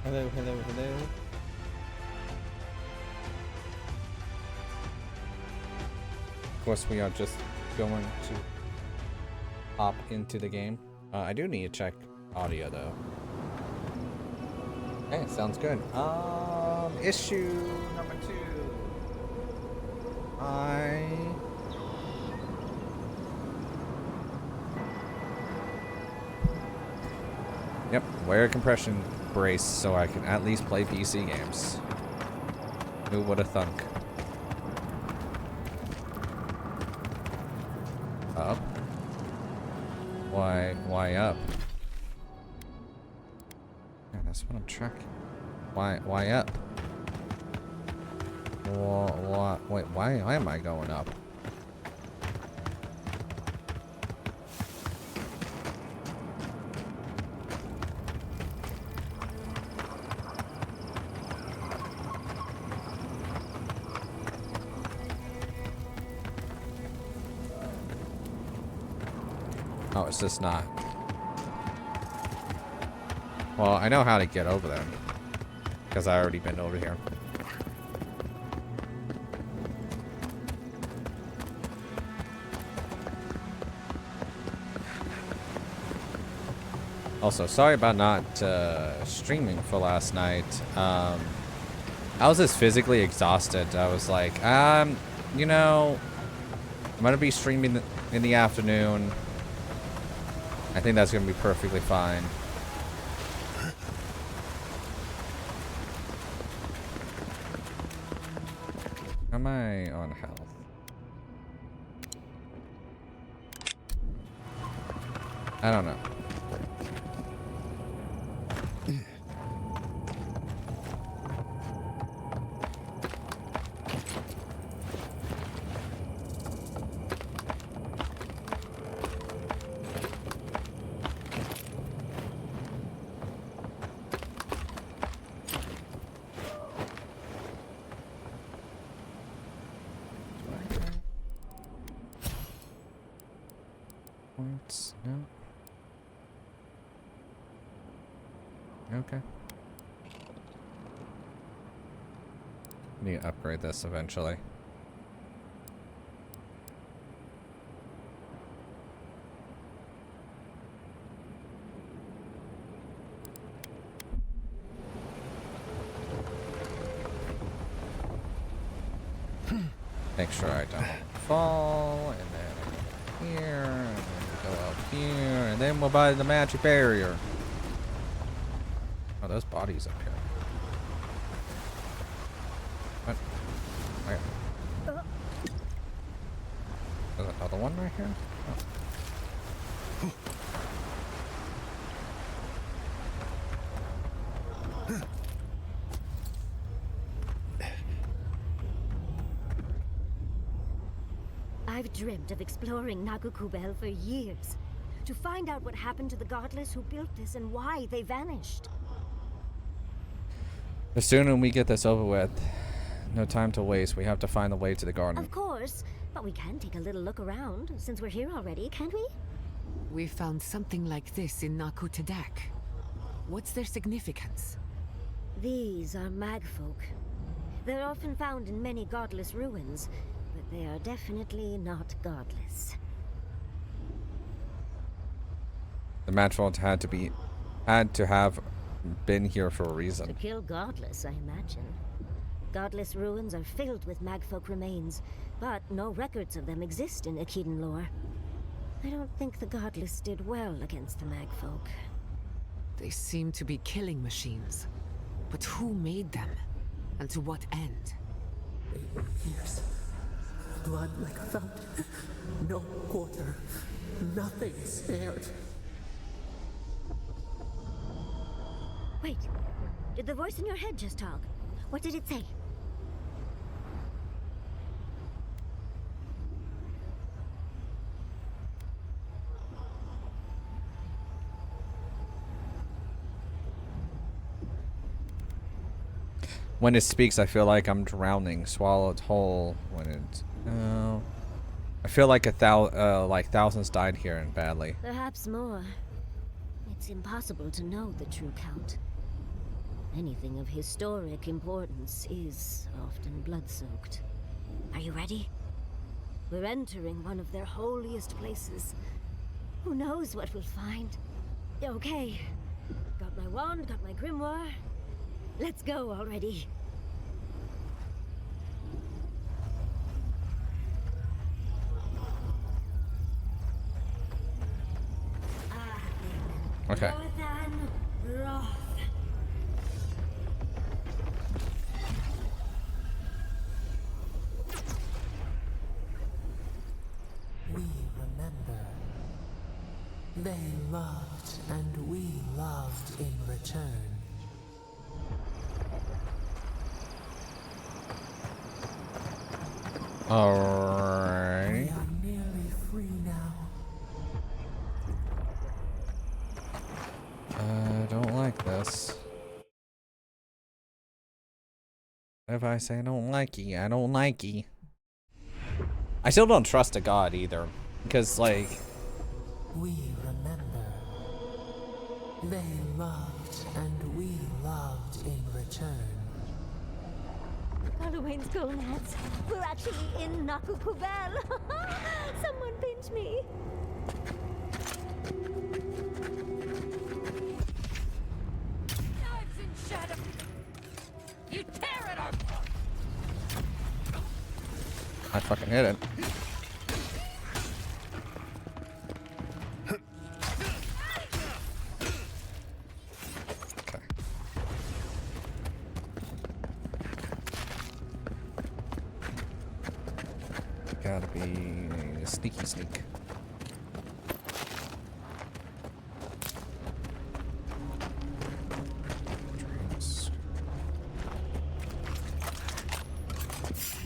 Hello, hello, hello. Of course, we are just going to hop into the game. I do need to check audio though. Okay, sounds good. Issue number 2. Yep, wear a compression brace so I can at least play PC games. Who would have thunk? Up? Why up? Yeah, that's what I'm tracking. Why up? Wait, why am I going up? Oh, it's just not. Well, I know how to get over there. Because I already been over here. Also, sorry about not streaming for last night. I was just physically exhausted. I was like, you know, I'm going to be streaming in the afternoon. I think that's going to be perfectly fine. Am I on health? I don't know. No. Okay. Need to upgrade this eventually. Make sure I don't fall, and then I go here, and then we go up here, and then we'll buy the magic barrier. Oh, those bodies up here. What? Where? There's another one right here? Oh. I've dreamt of exploring Nagukubel for years. To find out what happened to the godless who built this and why they vanished. The sooner we get this over with, no time to waste. We have to find the way to the garden. Of course, but we can take a little look around, since we're here already, can't we? We found something like this in Nakutadak. What's their significance? These are magfolk. They're often found in many godless ruins, but they are definitely not godless. The Matchfold had to have been here for a reason. To kill godless, I imagine. Godless ruins are filled with magfolk remains, but no records of them exist in Akiden lore. I don't think the godless did well against the magfolk. They seem to be killing machines. But who made them? And to what end? Years. Blood like a fountain. No quarter. Nothing spared. Wait. Did the voice in your head just talk? What did it say? When it speaks, I feel like I'm drowning, swallowed whole. When it, I feel like thousands died here and badly. Perhaps more. It's impossible to know the true count. Anything of historic importance is often blood-soaked. Are you ready? We're entering one of their holiest places. Who knows what we'll find? Okay. Got my wand, got my grimoire. Let's go already. Okay. We remember. They loved and we loved in return. Alright. We are nearly free now. I don't like this. If I say I don't like ye, I don't like ye. I still don't trust a god either. Because, like... We remember. They loved and we loved in return. Halloween's gonads. We're actually in Nakukubel. Someone pinch me. Knives in shadow. You tear it up. I fucking hit it. Okay. Gotta be sneaky sneak.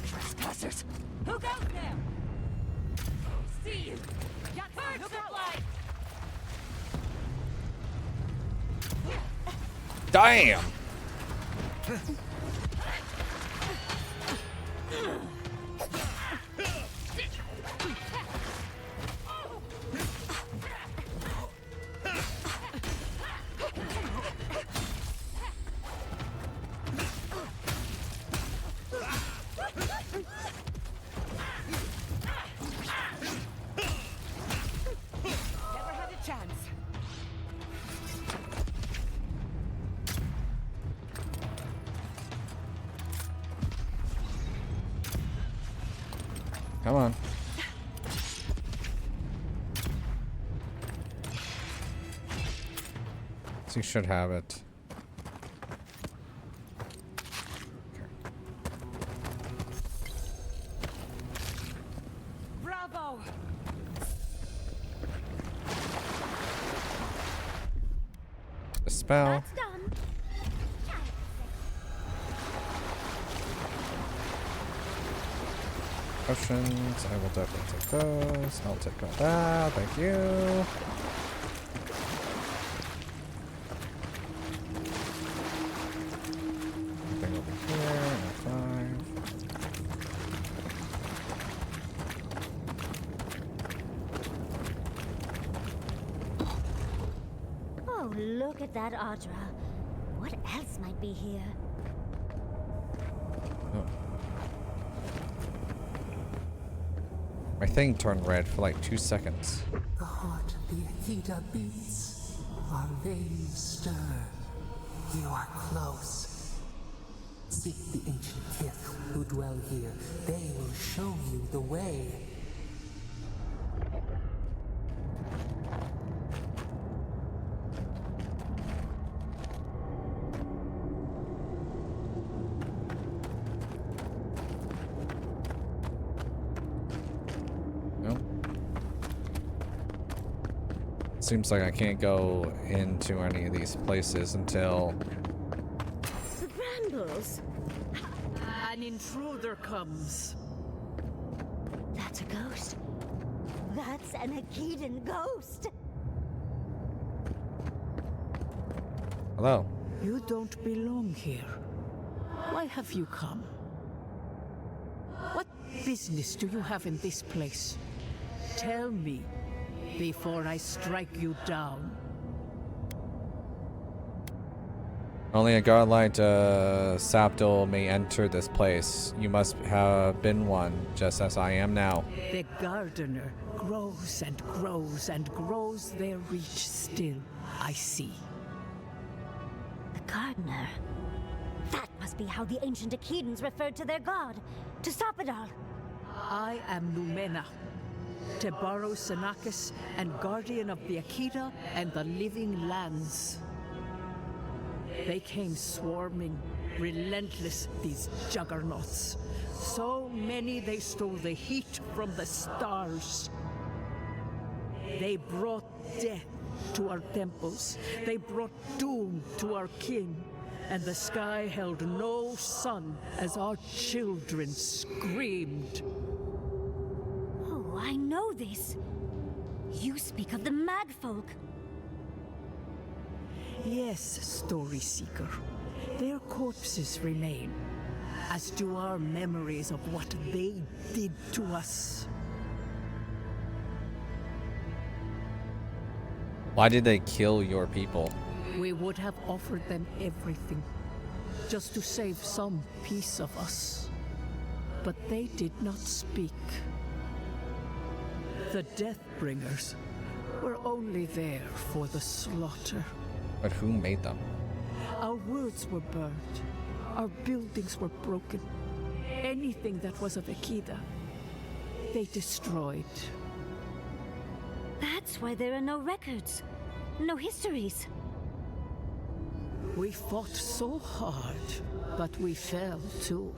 Trespassers. Who goes there? See you. Bird supply. Damn! Never had a chance. Come on. So you should have it. Bravo. The spell. That's done. Potions. I will definitely take those. I'll take all that. Thank you. Anything over here? Five. Oh, look at that Audra. What else might be here? Oh. My thing turned red for like 2 seconds. The heart of the Akita beats. Our veins stir. You are close. Seek the ancient kith who dwell here. They will show you the way. No. Seems like I can't go into any of these places until... The brambles. An intruder comes. That's a ghost. That's an Akedan ghost. Hello. You don't belong here. Why have you come? What business do you have in this place? Tell me, before I strike you down. Only a godlike Sapdol may enter this place. You must have been one, just as I am now. The gardener grows and grows and grows their reach still, I see. The gardener. That must be how the ancient Akedans referred to their god, to Sopidal. I am Numena, Tebaro Senakis, and guardian of the Akita and the living lands. They came swarming, relentless, these juggernauts. So many they stole the heat from the stars. They brought death to our temples. They brought doom to our kin. And the sky held no sun as our children screamed. Oh, I know this. You speak of the Magfolk. Yes, Story Seeker. Their corpses remain, as do our memories of what they did to us. Why did they kill your people? We would have offered them everything, just to save some piece of us. But they did not speak. The Deathbringers were only there for the slaughter. But who made them? Our words were burned. Our buildings were broken. Anything that was of Akida, they destroyed. That's why there are no records, no histories. We fought so hard, but we fell too.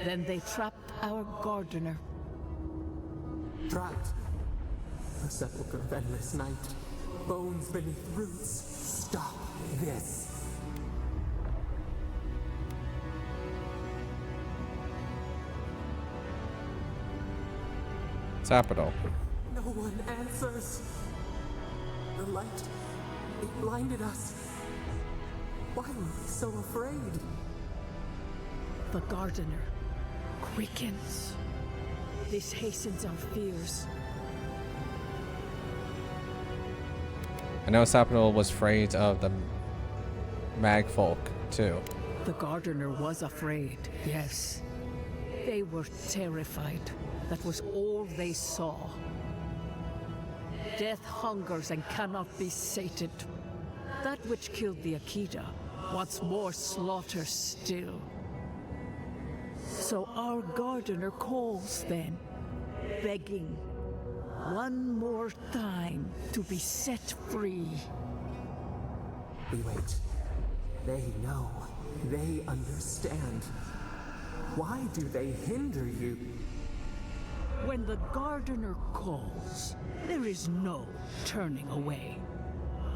Then they trapped our gardener. Trapped. A sepulchre of endless night. Bones beneath roots. Stop this. Sapidal. No one answers. The light, it blinded us. Why were we so afraid? The gardener quickens. This hastens our fears. I know Sapidal was afraid of the Magfolk, too. The gardener was afraid, yes. They were terrified. That was all they saw. Death hungers and cannot be sated. That which killed the Akita wants more slaughter still. So our gardener calls then, begging one more time to be set free. We wait. They know. They understand. Why do they hinder you? When the gardener calls, there is no turning away.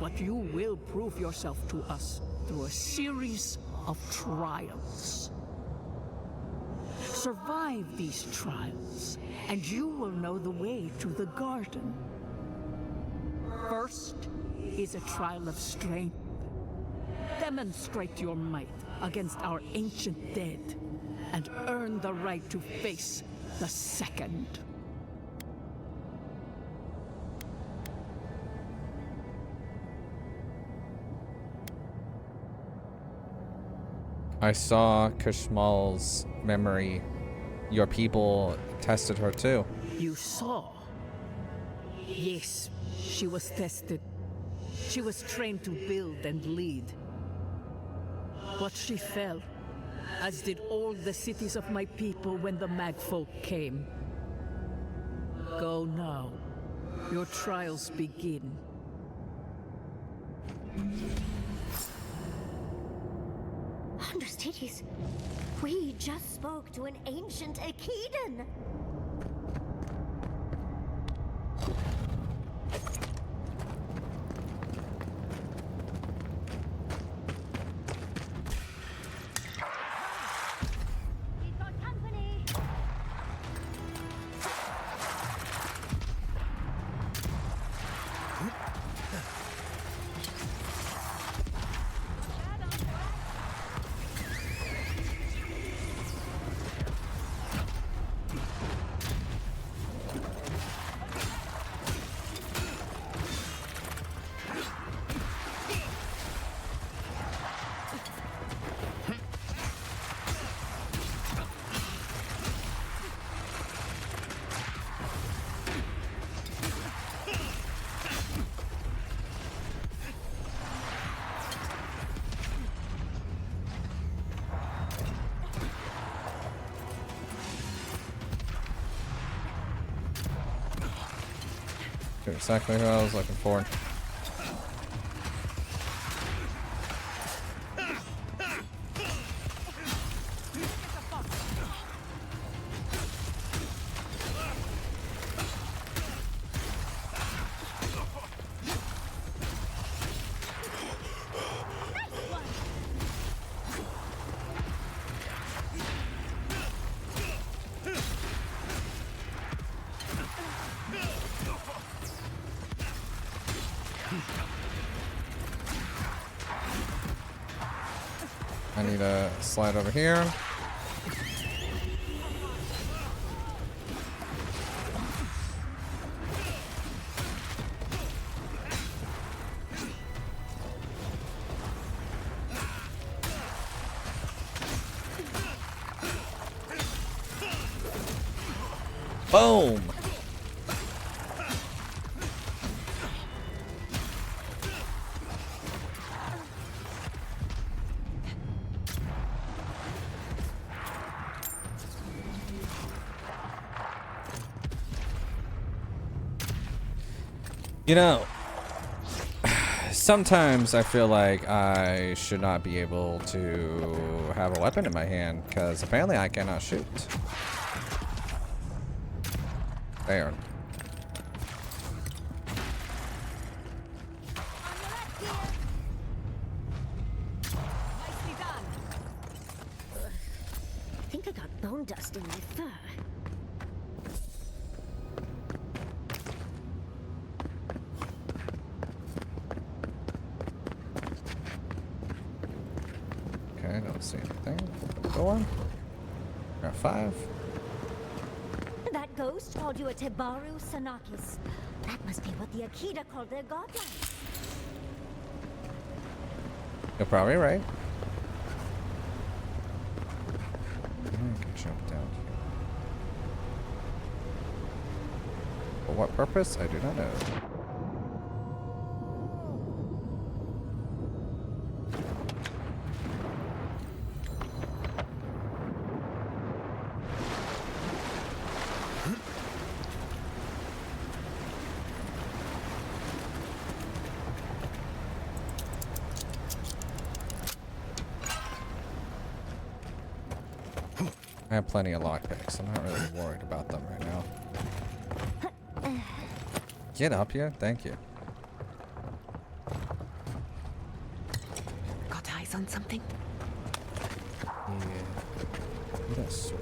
But you will prove yourself to us through a series of trials. Survive these trials, and you will know the way to the garden. First is a trial of strength. Demonstrate your might against our ancient dead, and earn the right to face the second. I saw Kashmal's memory. Your people tested her too. You saw? Yes, she was tested. She was trained to build and lead. But she fell, as did all the cities of my people when the Magfolk came. Go now. Your trials begin. Understudies, we just spoke to an ancient Akedan. We've got company. exactly who I was looking for. I need to slide over here. Boom! You know, sometimes I feel like I should not be able to have a weapon in my hand because apparently I cannot shoot. There. I think I got bone dust in my fur. Okay, I don't see anything. Go on. Got 5. That ghost called you a Tebaru Sanakis. That must be what the Akita called their godlike. You're probably right. I can jump down here. For what purpose? I do not know. I have plenty of lockpicks. I'm not really worried about them right now. Get up here. Thank you. Got eyes on something? Yeah. What a sort.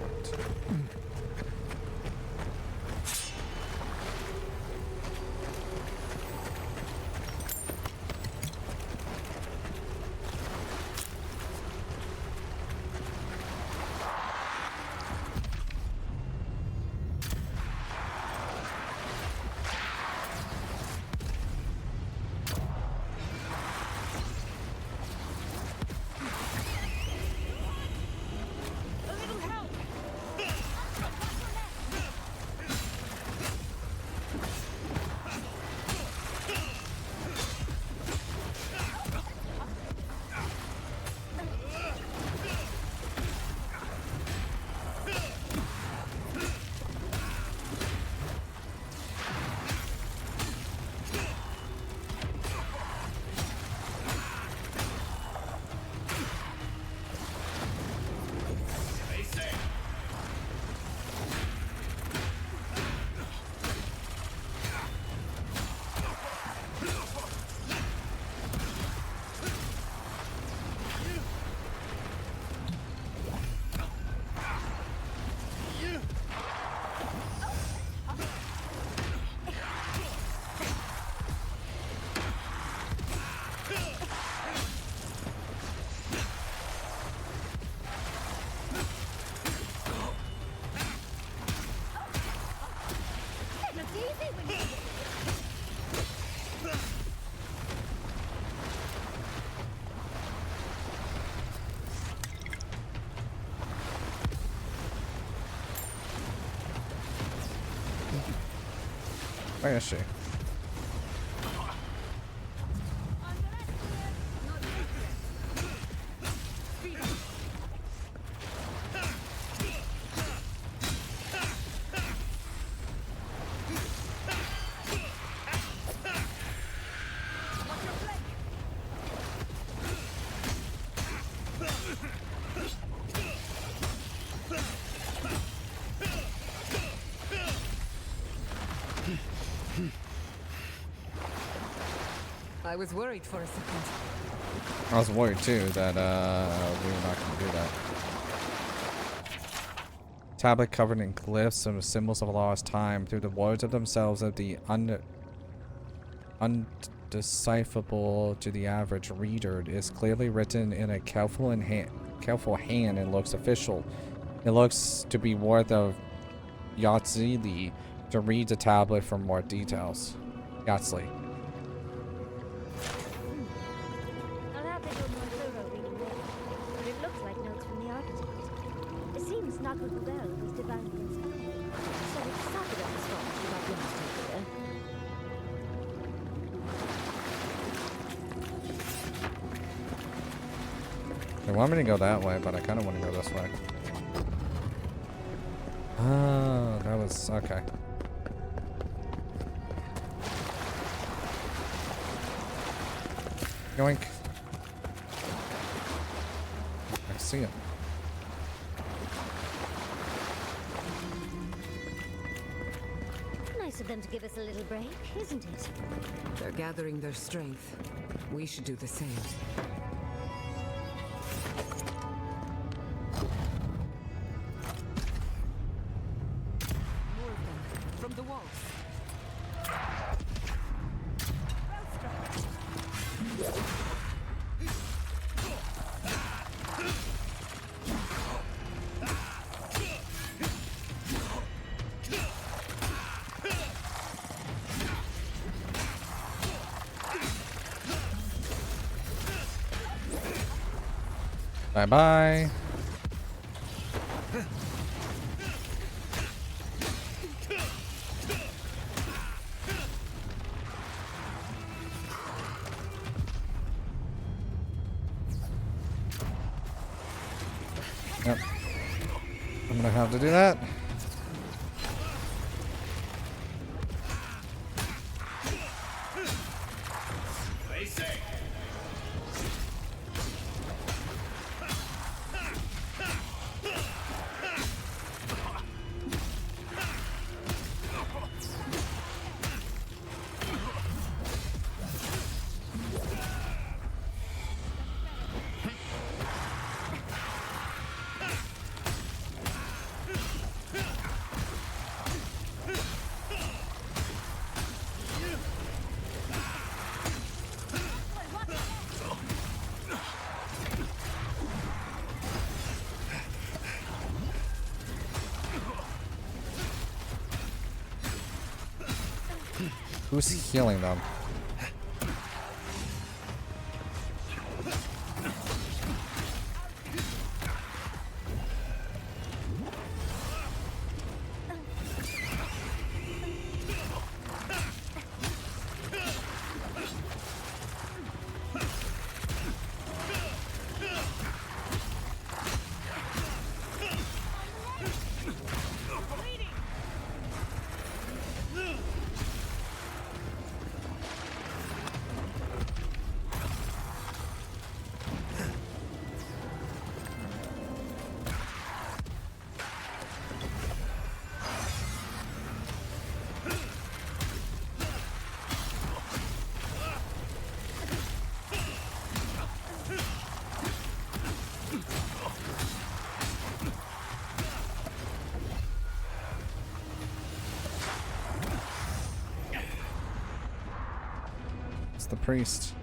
Where is she? I was worried for a second. I was worried too that we were not going to do that. Tablet covered in glyphs and symbols of lost time. Through the words of themselves of the undecipherable to the average reader, it is clearly written in a careful hand and looks official. It looks to be worth of Yatzili to read the tablet for more details. Yatzli. I'll have to do a more thorough reading later, but it looks like notes from the architect. It seems Nakabubel was divinely inspired, so it's Sakura's fault he got lost over there. They want me to go that way, but I kind of want to go this way. Oh, that was okay. Yoink. I see him. Nice of them to give us a little break, isn't it? They're gathering their strength. We should do the same. More of them from the walls. Bye-bye. Yep. I'm gonna have to do that. Who's healing them? The priest.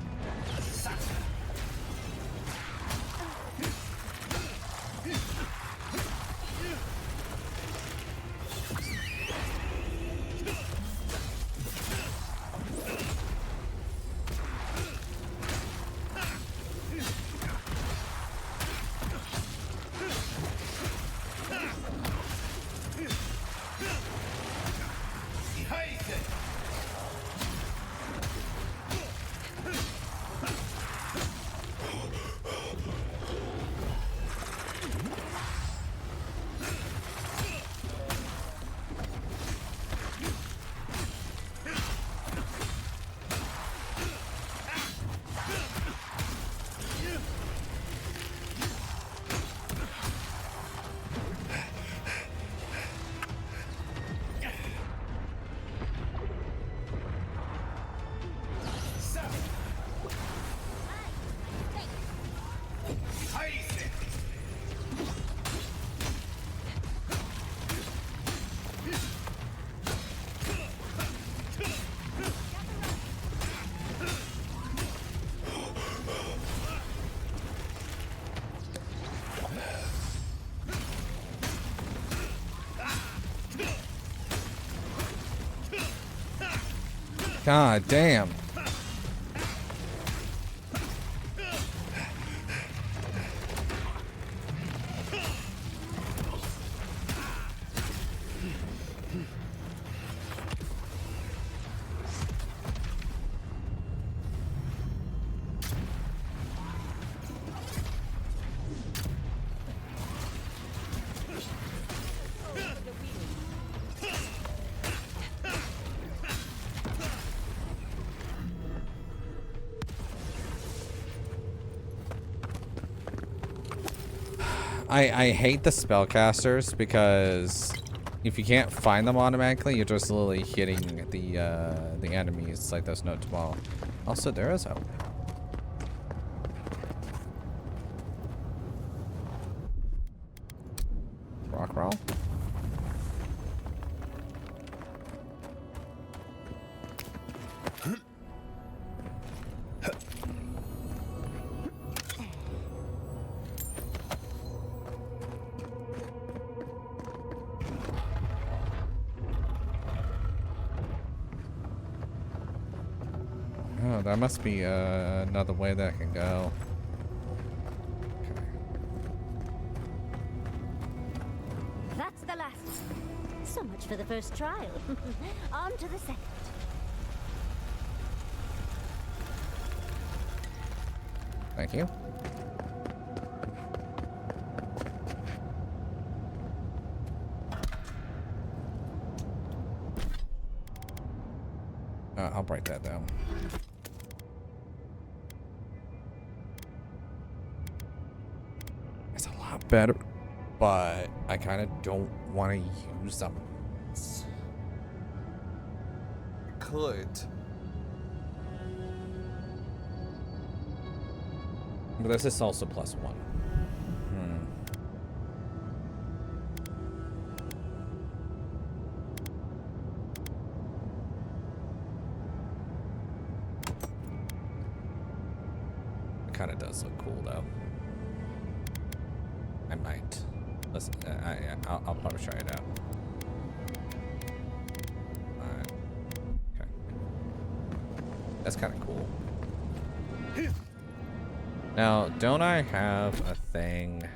God damn. I hate the spellcasters because if you can't find them automatically, you're just literally hitting the enemies like there's no tomorrow. Also, there is hope. Rock roll. Oh, there must be another way that can go. Okay. That's the last. So much for the first trial. On to the second. Thank you. I'll write that down. It's a lot better, but I kind of don't want to use them. Could. But this is also +1. It kind of does look cool, though. I might. Listen, I'll probably try it out. Alright. Okay. That's kind of cool. Now, don't I have a thing?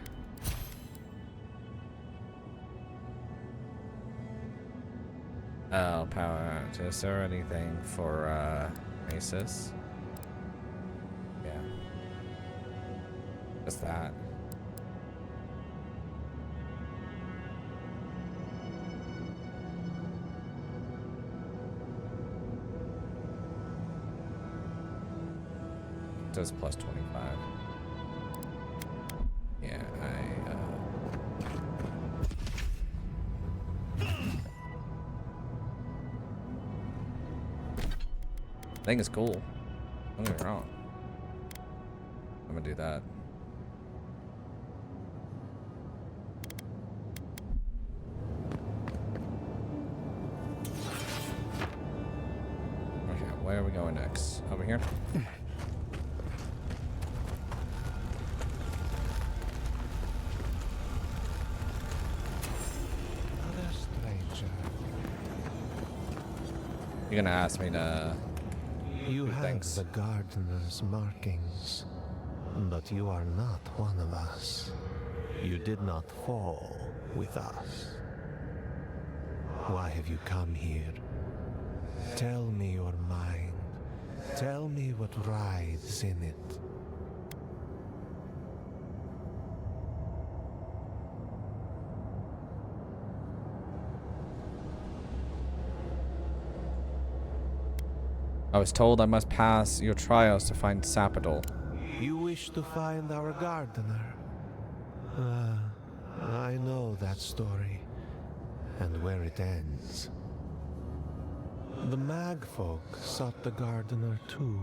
Oh, power. Is there anything for Aces? Yeah. Just that. It does +25. Yeah, I think it's cool. Don't get me wrong. I'm gonna do that. Okay, where are we going next? Over here? You're gonna ask me to You do have things. the gardener's markings, but you are not one of us. You did not fall with us. Why have you come here? Tell me your mind. Tell me what rides in it. I was told I must pass your trials to find Sapadol. You wish to find our gardener? I know that story, and where it ends. The Magfolk sought the gardener too,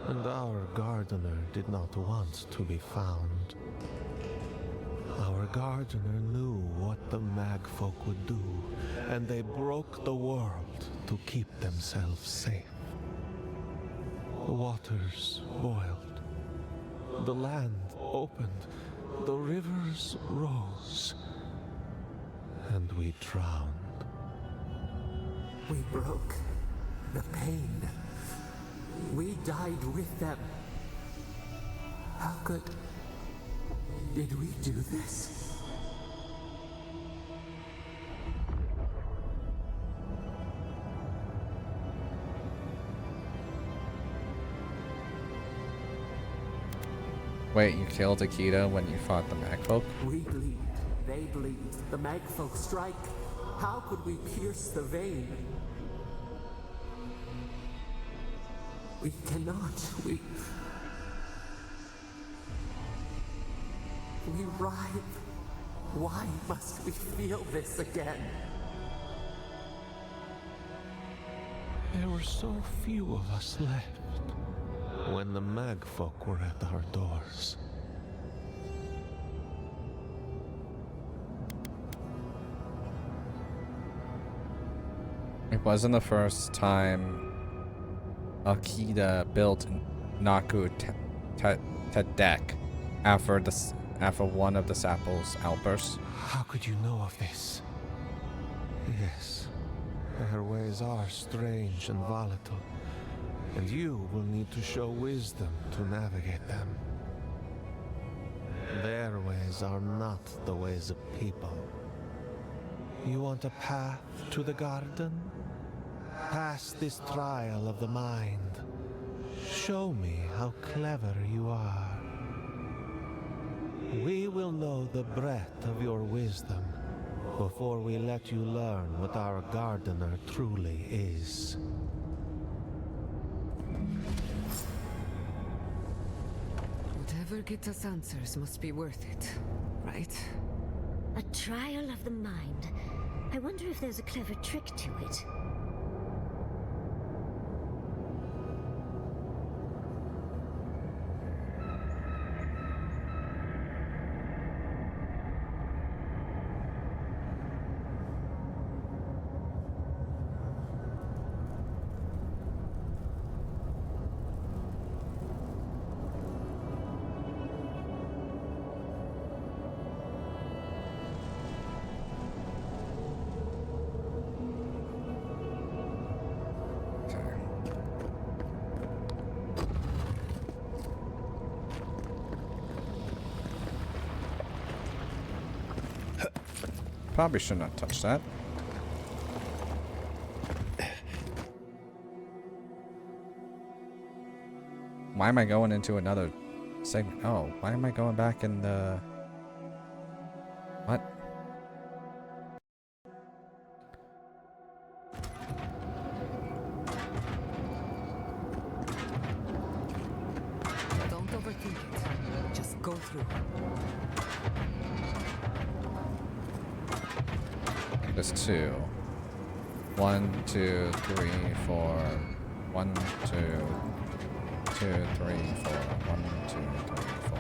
and our gardener did not want to be found. Our gardener knew what the Magfolk would do, and they broke the world to keep themselves safe. The waters boiled, the land opened, the rivers rose, and we drowned. We broke the pain. We died with them. How did we do this? Wait, you killed Akita when you fought the Magfolk? We bleed, they bleed, the Magfolk strike. How could we pierce the vein? We cannot, we writhe. Why must we feel this again? There were so few of us left when the Magfolk were at our doors. It wasn't the first time Akita built Naku Tedek after one of the Sapple's outbursts. How could you know of this? Yes, their ways are strange and volatile, and you will need to show wisdom to navigate them. Their ways are not the ways of people. You want a path to the garden? Pass this trial of the mind. Show me how clever you are. We will know the breadth of your wisdom before we let you learn what our gardener truly is. Whatever gets us answers must be worth it, right? A trial of the mind. I wonder if there's a clever trick to it. Probably should not touch that. Why am I going into another segment? Oh, why am I going back in the... What? Don't overthink it. Just go through. There's 2. 1, 2, 3, 4. 1, 2, 2, 3, 4. 1, 2, 3, 4.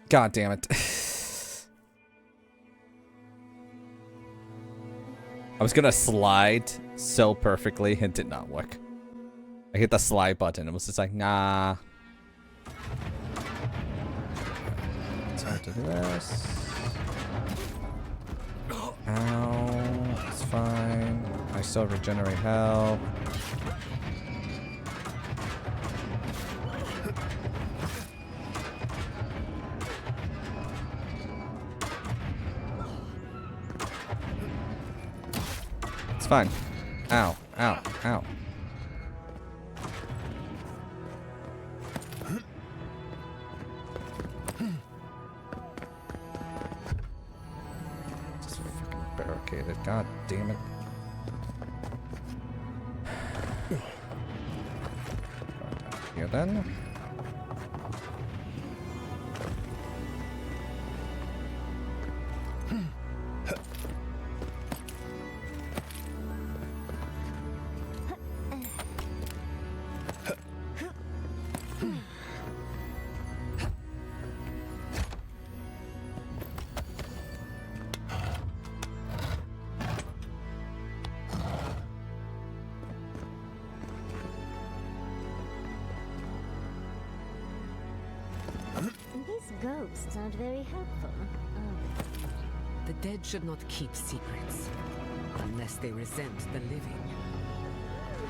God damn it. I was gonna slide so perfectly, it did not work. I hit the slide button, it was just like, nah. So I have to do this. Ow, it's fine. I still regenerate health. It's fine. Ow, ow, ow. Just fucking barricaded. God damn it. Here then. ghosts aren't very helpful, are they? The dead should not keep secrets. Unless they resent the living.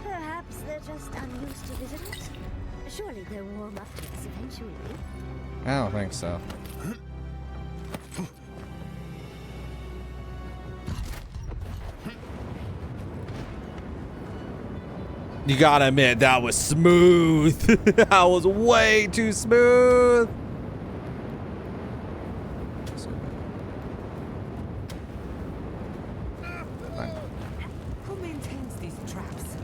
Perhaps they're just unused to visitors. Surely they'll warm up to us eventually. I don't think so. You gotta admit, that was smooth. That was way too smooth. Who maintains these traps?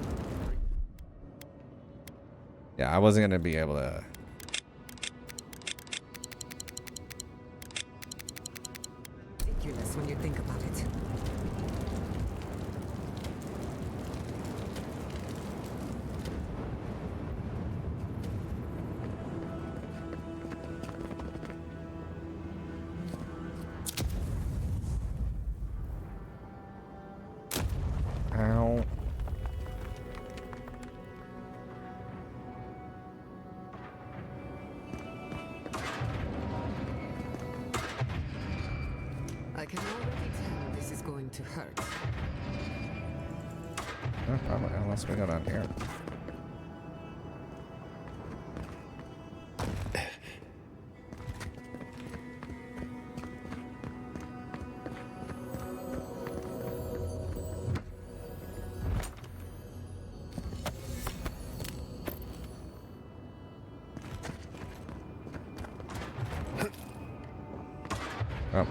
Yeah, I wasn't gonna be able to. Ridiculous when you think about it. Ow. I can already tell this is going to hurt. Oh, probably, unless we go down here. Oh.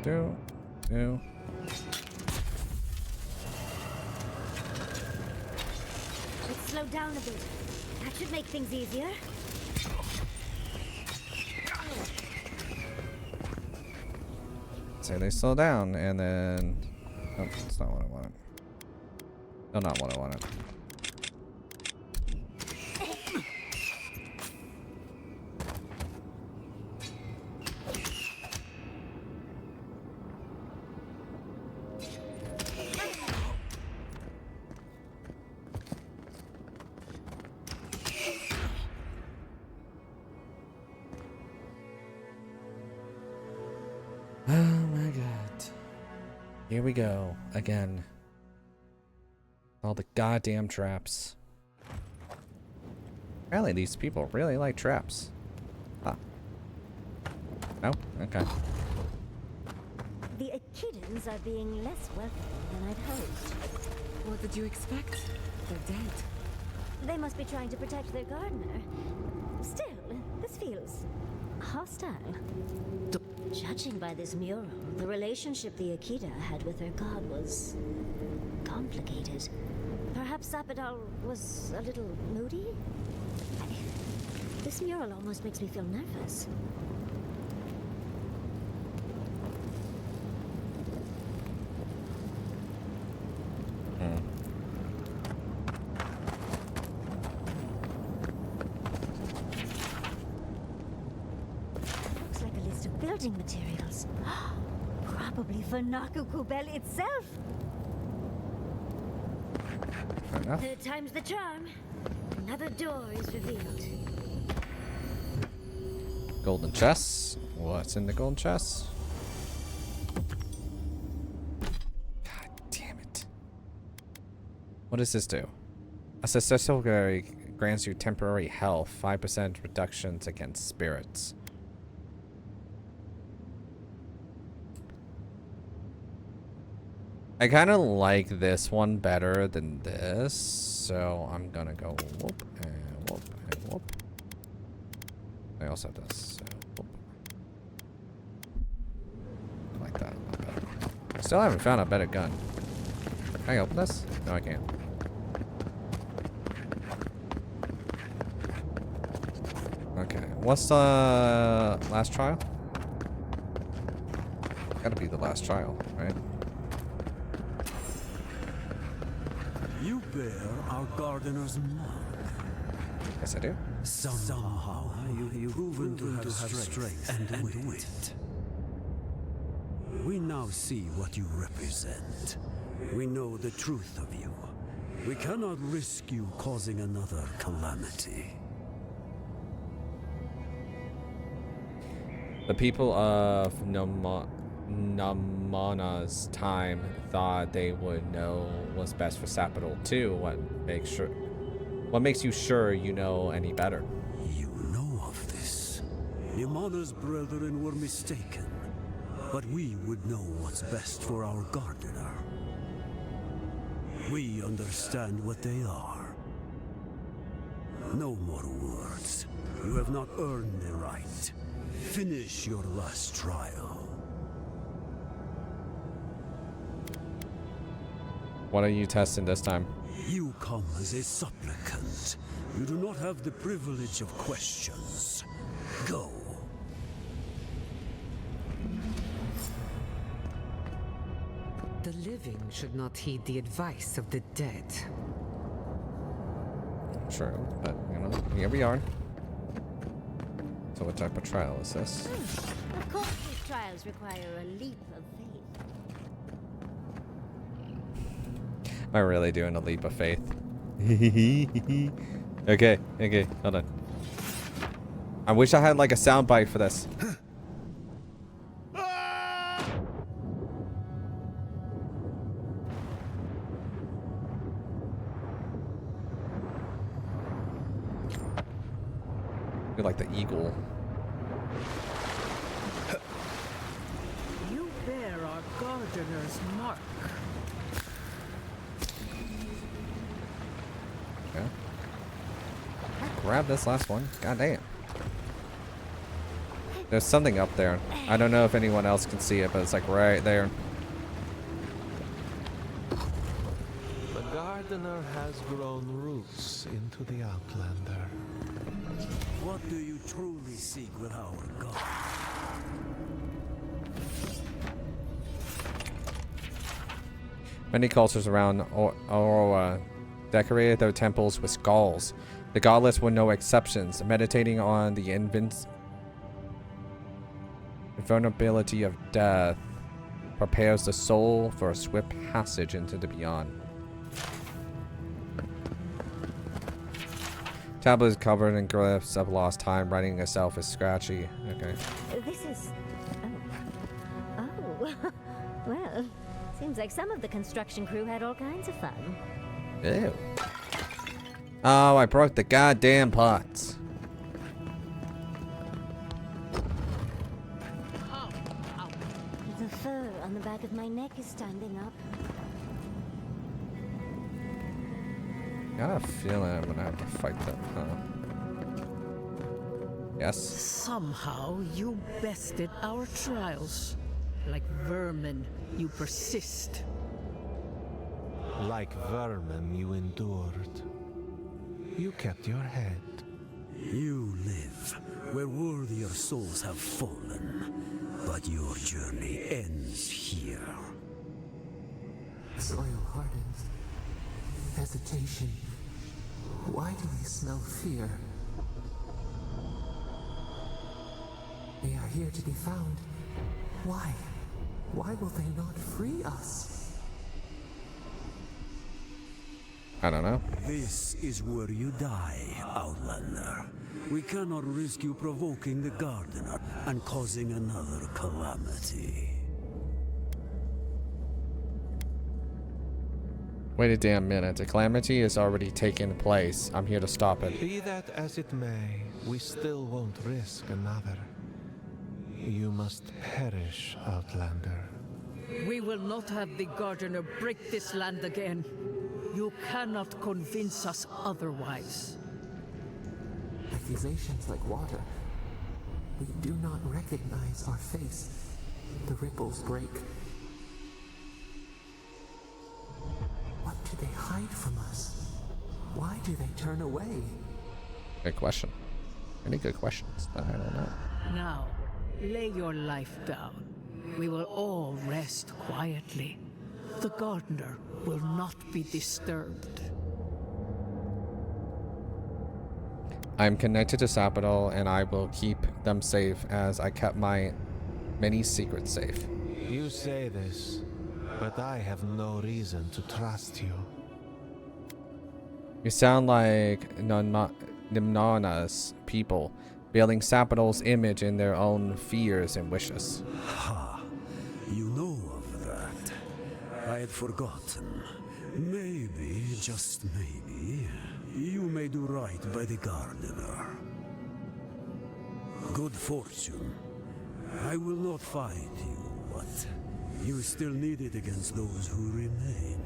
Do. Let's slow down a bit. That should make things easier. Say they slow down, and then. Oh, that's not what I wanted. No, not what I wanted. Oh my god. Here we go again. All the goddamn traps. Apparently these people really like traps. Ah. No? Okay. The Echidans are being less welcoming than I'd hoped. What did you expect? They're dead. They must be trying to protect their gardener. Still, this feels hostile. Judging by this mural, the relationship the Akita had with her god was complicated. Perhaps Zappadal was a little moody? This mural almost makes me feel nervous. Looks like a list of building materials. Probably for Nakukubel itself. Fair enough. Third time's the charm. Another door is revealed. Golden chests. What's in the golden chests? God damn it. What does this do? A successful grants you temporary health, 5% reductions against spirits. I kind of like this one better than this, so I'm gonna go whoop and whoop and whoop. I also have this, so whoop. I like that a lot better. Still haven't found a better gun. Can I open this? No, I can't. Okay, what's the last trial? Gotta be the last trial, right? You bear our gardener's mark. Yes, I do. Somehow you've proven to have strength and wit. We now see what you represent. We know the truth of you. We cannot risk you causing another calamity. The people of Namana's time thought they would know what's best for Sapital too. What makes you sure you know any better? You know of this. Namana's brethren were mistaken. But we would know what's best for our gardener. We understand what they are. No more words. You have not earned the right. Finish your last trial. What are you testing this time? You come as a supplicant. You do not have the privilege of questions. Go. The living should not heed the advice of the dead. True, but you know, here we are. So what type of trial is this? Of course, these trials require a leap of faith. Am I really doing a leap of faith? Okay, hold on. I wish I had like a soundbite for this. You're like the eagle. You bear our gardener's mark. Okay. Grab this last one. God damn. There's something up there. I don't know if anyone else can see it, but it's like right there. The gardener has grown roots into the Outlander. What do you truly seek with our God? Many cultures around Aurora decorated their temples with skulls. The godless were no exceptions, meditating on the invulnerability of death prepares the soul for a swift passage into the beyond. Tablet is covered in glyphs of lost time. Writing itself is scratchy. Okay. This is... Oh. Well, seems like some of the construction crew had all kinds of fun. Ew. Oh, I broke the goddamn pots. The fur on the back of my neck is standing up. Got a feeling I'm gonna have to fight them, huh? Yes. Somehow you bested our trials. Like vermin, you persist. Like vermin, you endured. You kept your head. You live where worthier souls have fallen, but your journey ends here. Soil hardens. Hesitation. Why do they smell fear? They are here to be found. Why? Why will they not free us? I don't know. This is where you die, Outlander. We cannot risk you provoking the Gardener and causing another calamity. Wait a damn minute. A calamity is already taking place. I'm here to stop it. Be that as it may, we still won't risk another. You must perish, Outlander. We will not have the gardener break this land again. You cannot convince us otherwise. Accusations like water. We do not recognize our face. The ripples break. What do they hide from us? Why do they turn away? Good question. Any good questions? I don't know. Now, lay your life down. We will all rest quietly. The gardener will not be disturbed. I'm connected to Sapital, and I will keep them safe as I kept my many secrets safe. You say this, but I have no reason to trust you. You sound like Nimnana's people. building Sapidol's image in their own fears and wishes. Ha! You know of that. I had forgotten. Maybe, just maybe, you may do right by the gardener. Good fortune. I will not fight you, but you still need it against those who remain.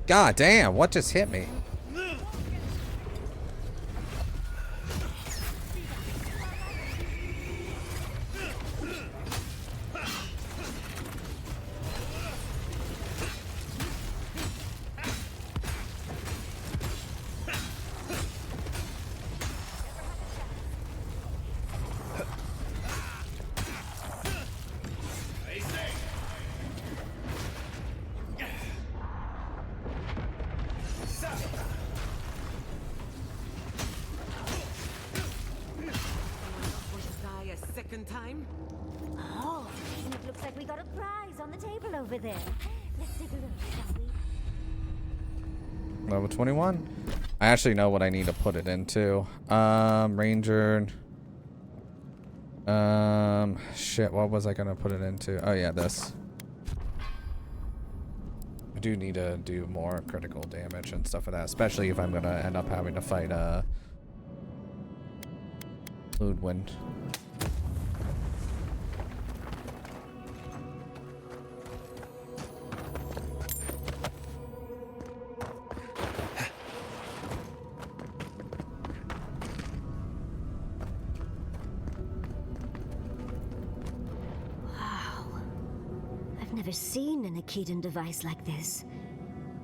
God damn, what just hit me? Time? Oh, it looks like we got a prize on the table over there. Let's take a look, shall we? Level 21. I actually know what I need to put it into. Ranger. Shit, what was I gonna put it into? Oh yeah, this. I do need to do more critical damage and stuff like that, especially if I'm gonna end up having to fight Ludwin. Never seen an Akedan device like this.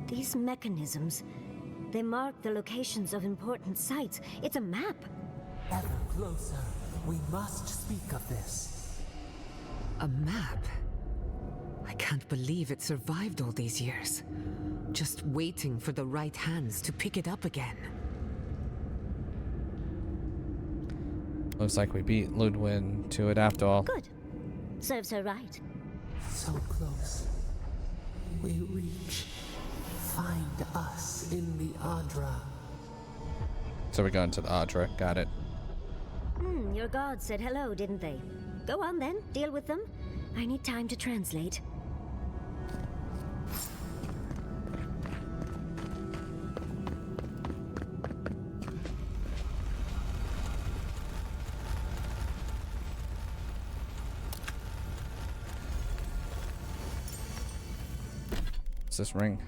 These mechanisms, they mark the locations of important sites. It's a map. Ever closer. We must speak of this. A map? I can't believe it survived all these years. Just waiting for the right hands to pick it up again. Looks like we beat Ludwin to it after all. Good. Serves her right. So close. We reach. Find us in the Adra. So we're going to the Adra. Got it. Your gods said hello, didn't they? Go on then, deal with them. I need time to translate. What's this ring?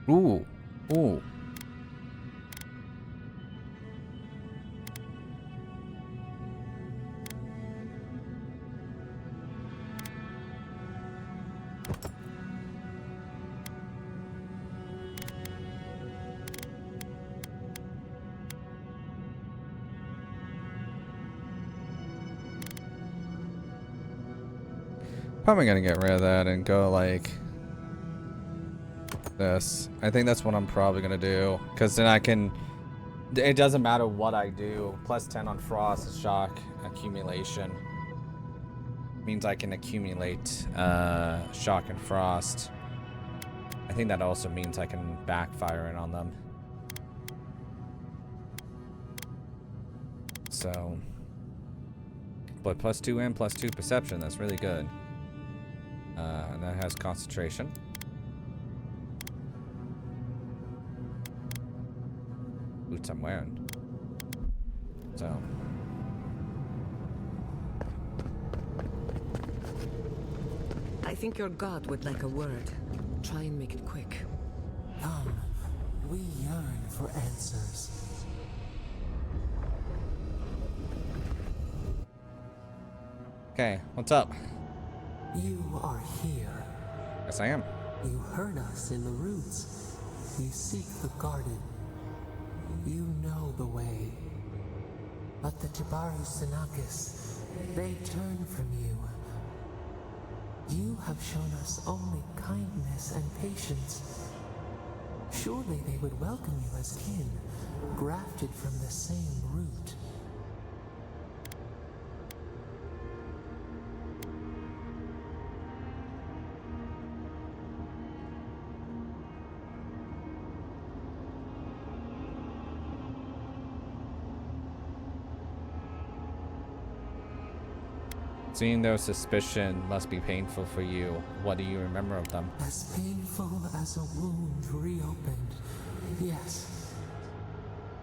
Ooh. Ooh. Probably gonna get rid of that and go like this. I think that's what I'm probably gonna do, because then I can, it doesn't matter what I do. Plus 10 on frost, shock, accumulation means I can accumulate shock and frost. I think that also means I can backfire it on them. so... But +2 and +2 perception, that's really good. And that has concentration. Boots I'm wearing. So... I think your god would like a word. Try and make it quick. Come, we yearn for answers. Okay, what's up? You are here. Yes, I am. You heard us in the roots. You seek the garden. You know the way. But the Tibaru-Sanakis, they turn from you. You have shown us only kindness and patience. Surely they would welcome you as kin, grafted from the same root. Seeing their suspicion must be painful for you. What do you remember of them? As painful as a wound reopened, yes.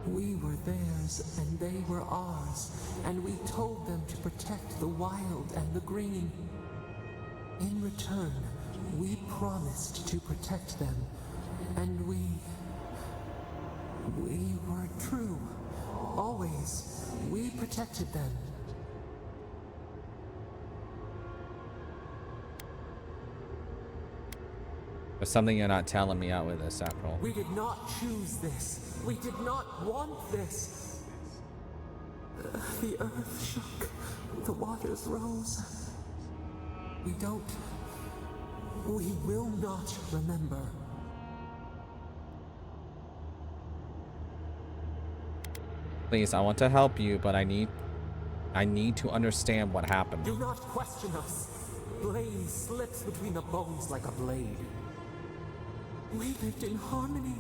We were theirs and they were ours, and we told them to protect the wild and the green. In return, we promised to protect them, and we were true. Always, we protected them. There's something you're not telling me out with this, April. We did not choose this. We did not want this. The earth shook. The waters rose. We will not remember. Please, I want to help you, but I need to understand what happened. Do not question us. Blame slips between the bones like a blade. We lived in harmony.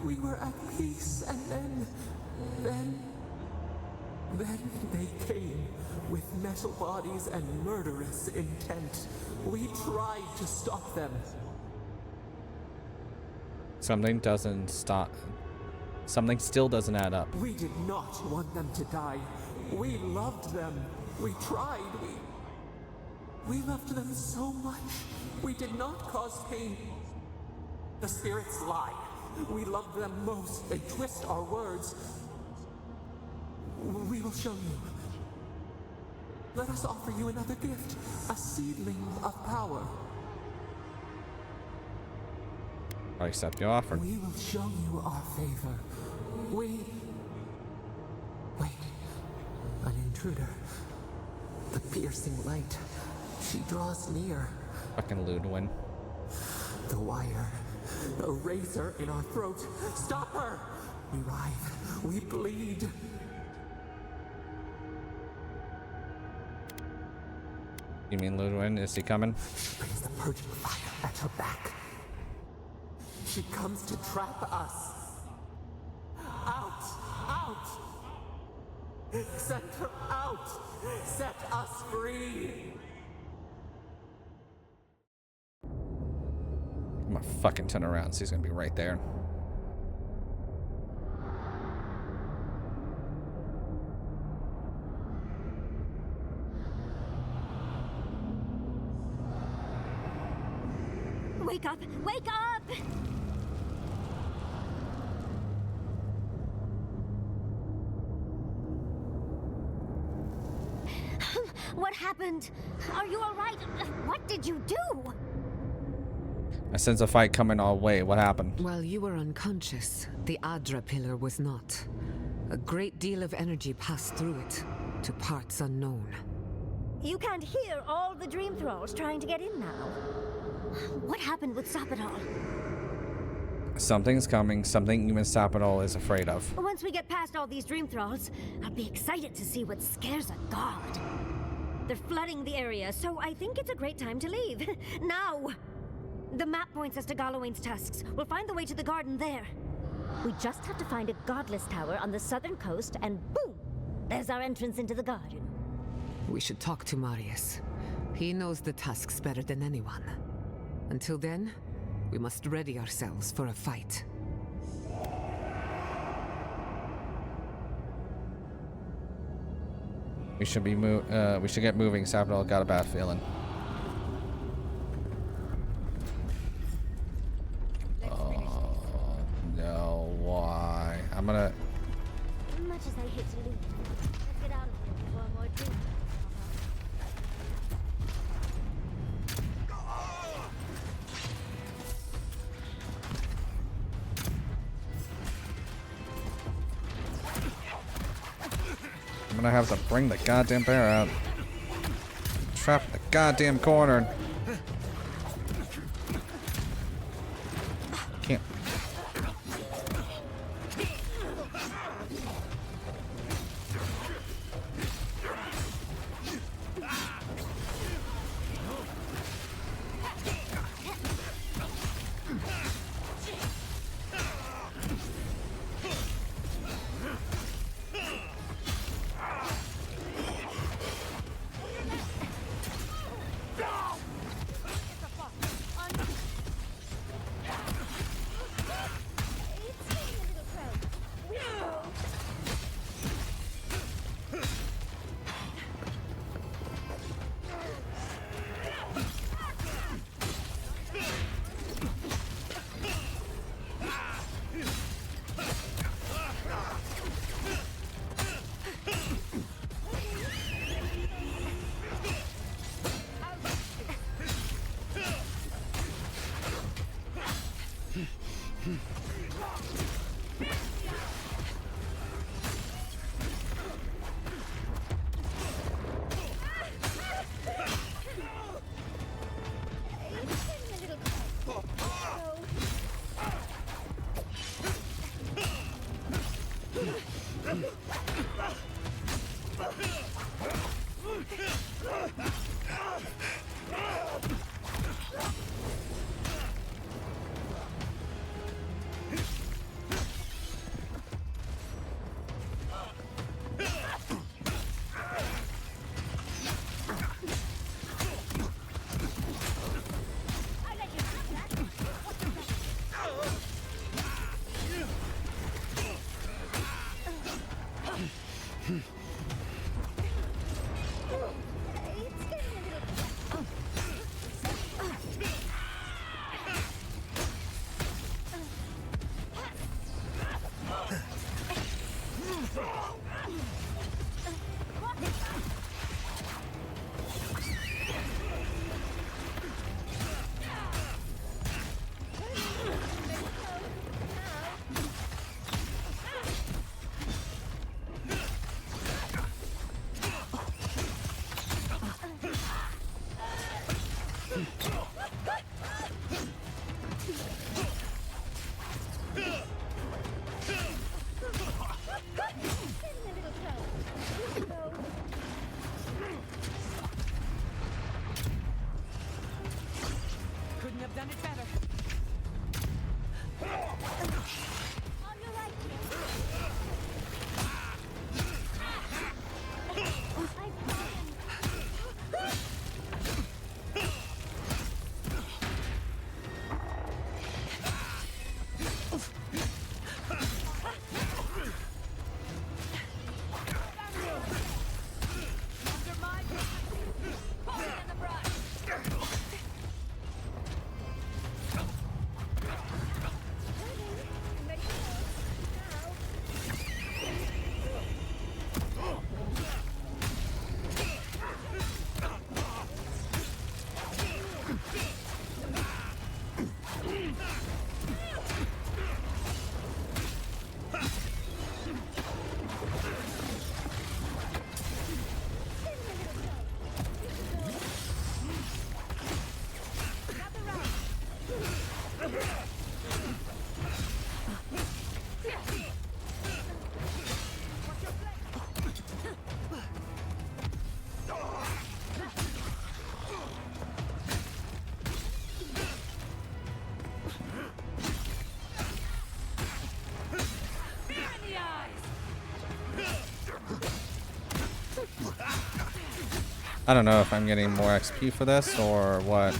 We were at peace, and then they came with metal bodies and murderous intent. We tried to stop them. Something still doesn't add up. We did not want them to die. We loved them. We tried. We loved them so much. We did not cause pain. The spirits lie. We love them most. They twist our words. We will show you. Let us offer you another gift. A seedling of power. I accept your offer. We will show you our favor. Wait. An intruder. The piercing light. She draws near. Fucking Ludwin. The wire. A razor in our throat. Stop her! We writhe. We bleed. You mean Ludwin? Is he coming? She brings the purging fire at her back. She comes to trap us. Out! Out! Send her out! Set us free! I'm gonna fucking turn around, so he's gonna be right there. Wake up! Wake up! What happened? Are you all right? What did you do? I sense a fight coming our way. What happened? While you were unconscious, the Adra pillar was not. A great deal of energy passed through it, to parts unknown. You can't hear all the dream thralls trying to get in now. What happened with Sapidol? Something's coming, something even Sapidol is afraid of. Once we get past all these dream thralls, I'll be excited to see what scares a god. They're flooding the area, so I think it's a great time to leave. Now! The map points us to Galawain's tusks. We'll find the way to the garden there. We just have to find a godless tower on the southern coast, and boom! There's our entrance into the garden. We should talk to Marius. He knows the tusks better than anyone. Until then, we must ready ourselves for a fight. We should get moving. Sabinal got a bad feeling. Oh no! Why? I'm gonna. Much as I hate to leave, let's get out of here before more drink. I'm gonna have to bring the goddamn bear out. Trap in the goddamn corner. Can't. I don't know if I'm getting more XP for this or what.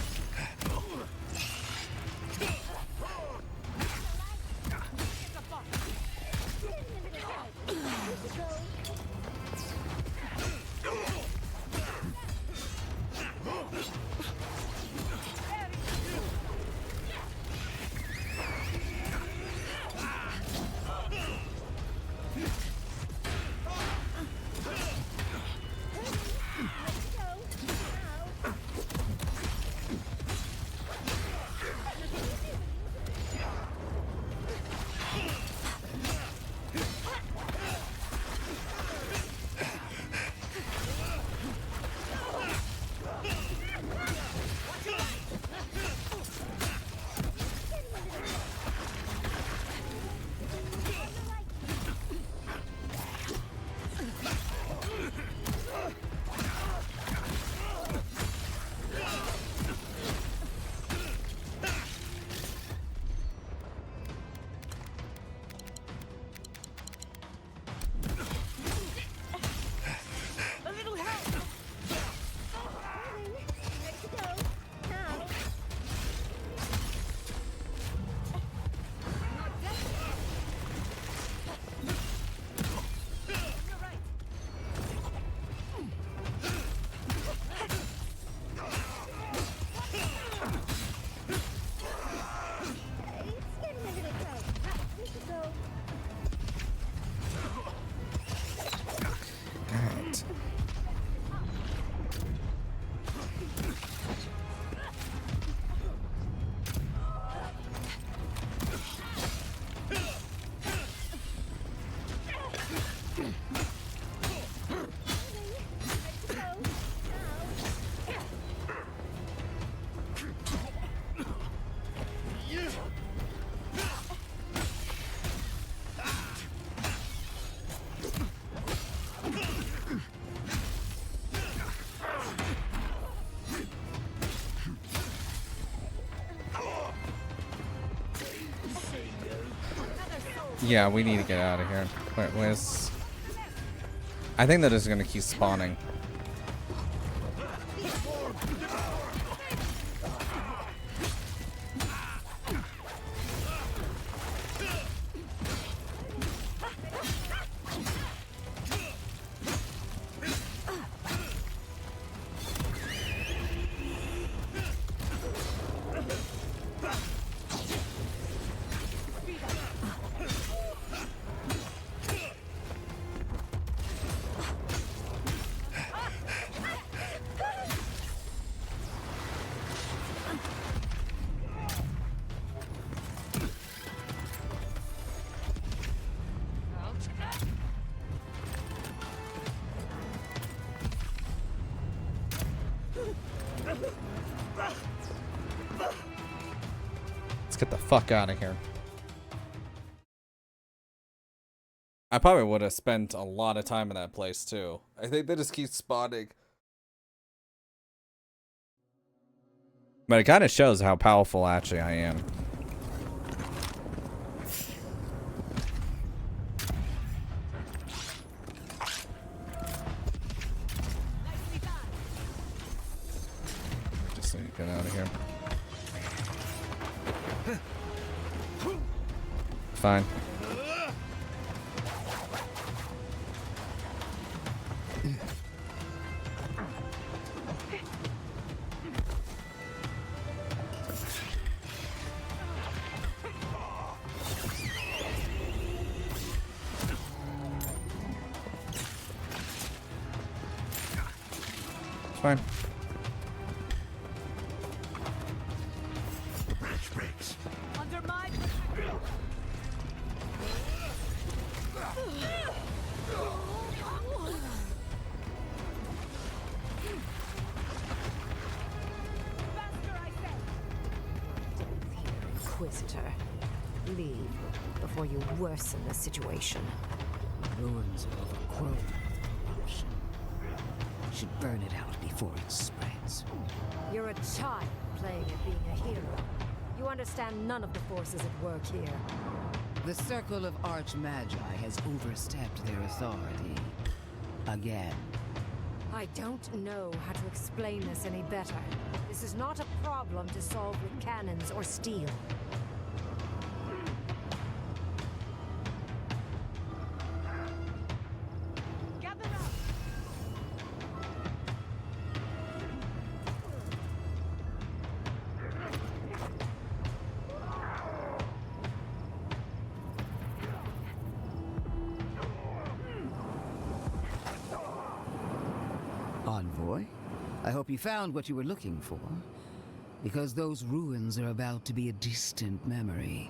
Yeah, we need to get out of here. Where's... I think that is going to keep spawning. Let's get the fuck out of here. I probably would have spent a lot of time in that place too. I think they just keep spawning. But it kind of shows how powerful actually I am. Just so you get out of here. Fine. Fine. Under my Inquisitor, leave before you worsen the situation. Ruins are overgrown with corruption. Should burn it out before it spreads. You're a child playing at being a hero. You understand none of the forces at work here. The Circle of Archmagi has overstepped their authority. Again. I don't know how to explain this any better. This is not a problem to solve with cannons or steel. Gather up! Envoy, I hope you found what you were looking for, because those ruins are about to be a distant memory.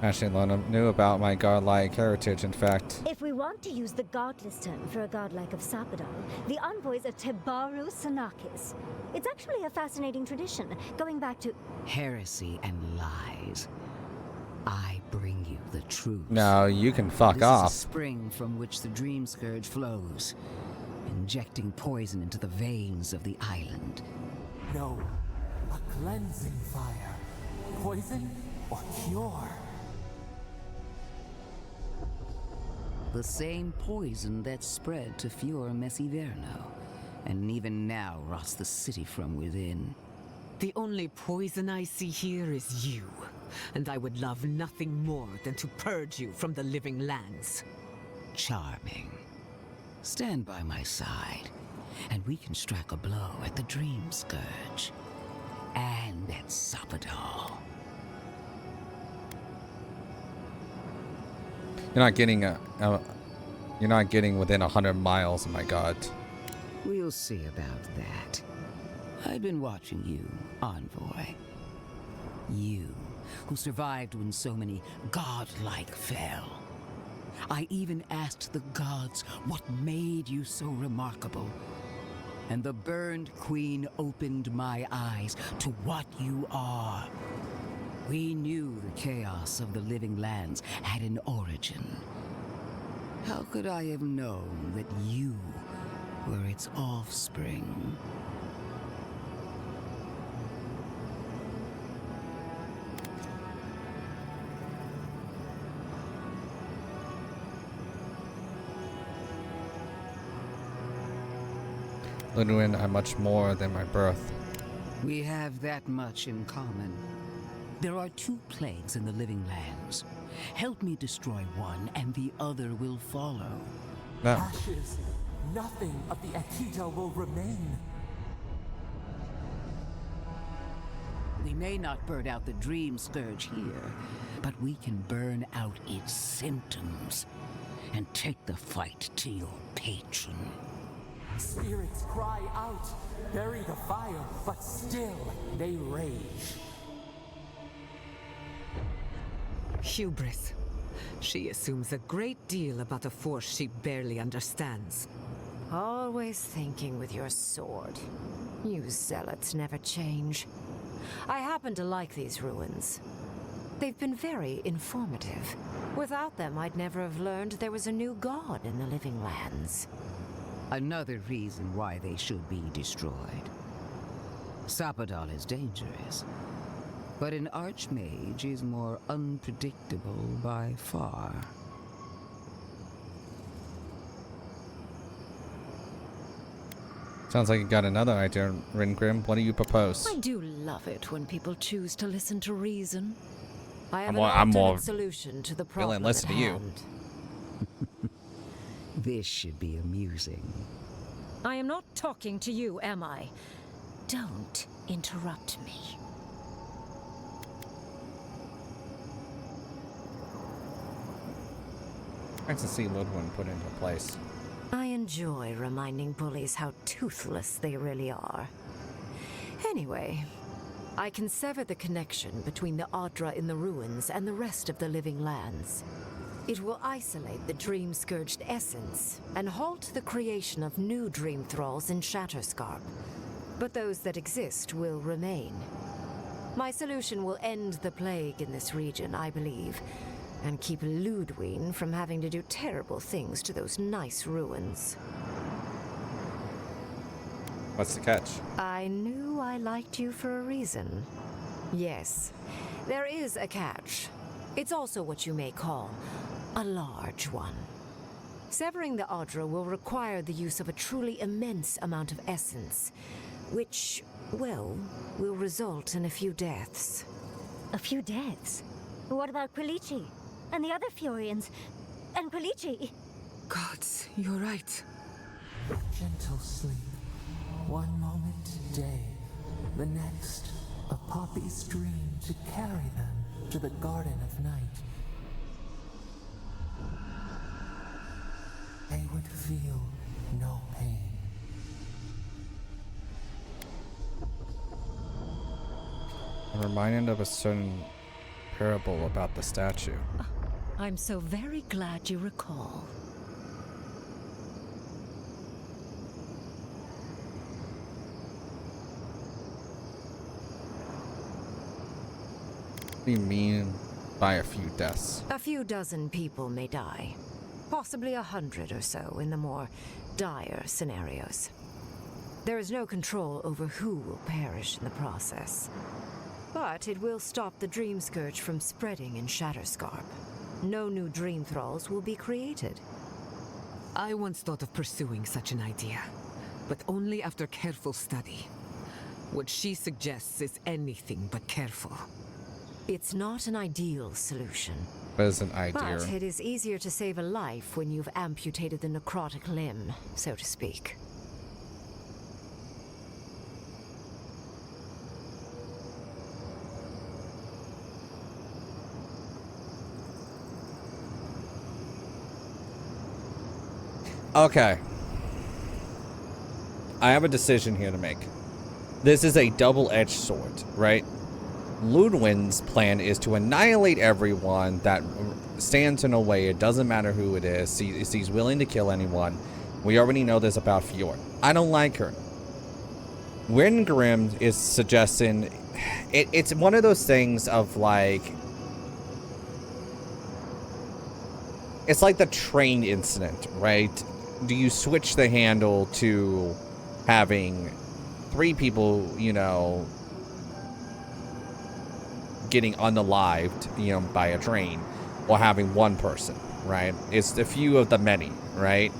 Actually, Lona knew about my godlike heritage, in fact. If we want to use the godless term for a godlike of Sapadon, the envoys are Tebaru Sanakis. It's actually a fascinating tradition, going back to Heresy and lies. I bring you the truth. No, you can fuck off. This is a spring from which the Dream Scourge flows, injecting poison into the veins of the island. No, a cleansing fire. Poison or cure? The same poison that spread to Fior Messiverno, and even now rots the city from within. The only poison I see here is you, and I would love nothing more than to purge you from the living lands. Charming. Stand by my side, and we can strike a blow at the Dream Scourge. And at Sapadal. You're not getting you're not getting within 100 miles. Oh my god. We'll see about that. I've been watching you, Envoy. You, who survived when so many godlike fell. I even asked the gods what made you so remarkable. And the Burned Queen opened my eyes to what you are. We knew the chaos of the living lands had an origin. How could I have known that you were its offspring? Ludwin, I'm much more than my birth. We have that much in common. There are two plagues in the living lands. Help me destroy one, and the other will follow. No. Ashes. Nothing of the Akita will remain. We may not burn out the Dream Scourge here, but we can burn out its symptoms and take the fight to your patron. Spirits cry out, bury the fire, but still they rage. Hubris. She assumes a great deal about a force she barely understands. Always thinking with your sword. You zealots never change. I happen to like these ruins. They've been very informative. Without them, I'd never have learned there was a new god in the living lands. Another reason why they should be destroyed. Sapadal is dangerous, but an archmage is more unpredictable by far. Sounds like you got another idea, Ringrim. What do you propose? I do love it when people choose to listen to reason. I have I'm more an solution to the problem listen at to you. hand. This should be amusing. I am not talking to you, am I? Don't interrupt me. Nice to see Ludwin put into place. I enjoy reminding bullies how toothless they really are. Anyway, I can sever the connection between the Adra in the ruins and the rest of the living lands. It will isolate the dream-scourged essence and halt the creation of new dream thralls in Shatterscarp. But those that exist will remain. My solution will end the plague in this region, I believe, and keep Ludwig from having to do terrible things to those nice ruins. What's the catch? I knew I liked you for a reason. Yes, there is a catch. It's also what you may call a large one. Severing the Audra will require the use of a truly immense amount of essence, which, well, will result in a few deaths. A few deaths? What about Quilici? And the other Furians? And Quilici? Gods, you're right. Gentle sleep. One moment day, the next, a poppy's dream to carry them to the Garden of Night. They would feel no pain. I'm reminded of a certain parable about the statue. I'm so very glad you recall. What do you mean by a few deaths? A few dozen people may die. Possibly 100 or so in the more dire scenarios. There is no control over who will perish in the process. But it will stop the Dream Scourge from spreading in Shatterscarp. No new Dream Thralls will be created. I once thought of pursuing such an idea, but only after careful study. What she suggests is anything but careful. It's not an ideal solution. That is an idea. But it is easier to save a life when you've amputated the necrotic limb, so to speak. Okay. I have a decision here to make. This is a double-edged sword, right? Ludwig's plan is to annihilate everyone that stands in a way. It doesn't matter who it is. He's willing to kill anyone. We already know this about Fjord. I don't like her. Wingrim is suggesting... It's one of those things of like... It's like the train incident, right? Do you switch the handle to having 3 people, you know, getting unalived, you know, by a train, or having one person, right? It's the few of the many, right?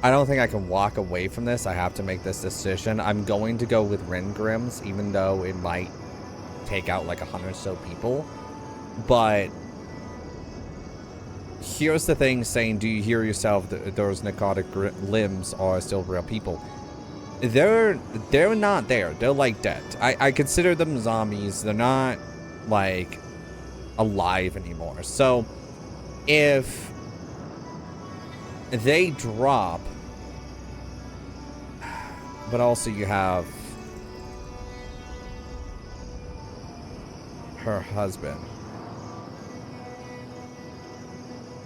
I don't think I can walk away from this. I have to make this decision. I'm going to go with Rengrim's, even though it might take out like 100 or so people. But here's the thing saying, do you hear yourself? Those necrotic limbs are still real people. They're not there. They're like dead. I consider them zombies. They're not like alive anymore. So if they drop, but also you have her husband.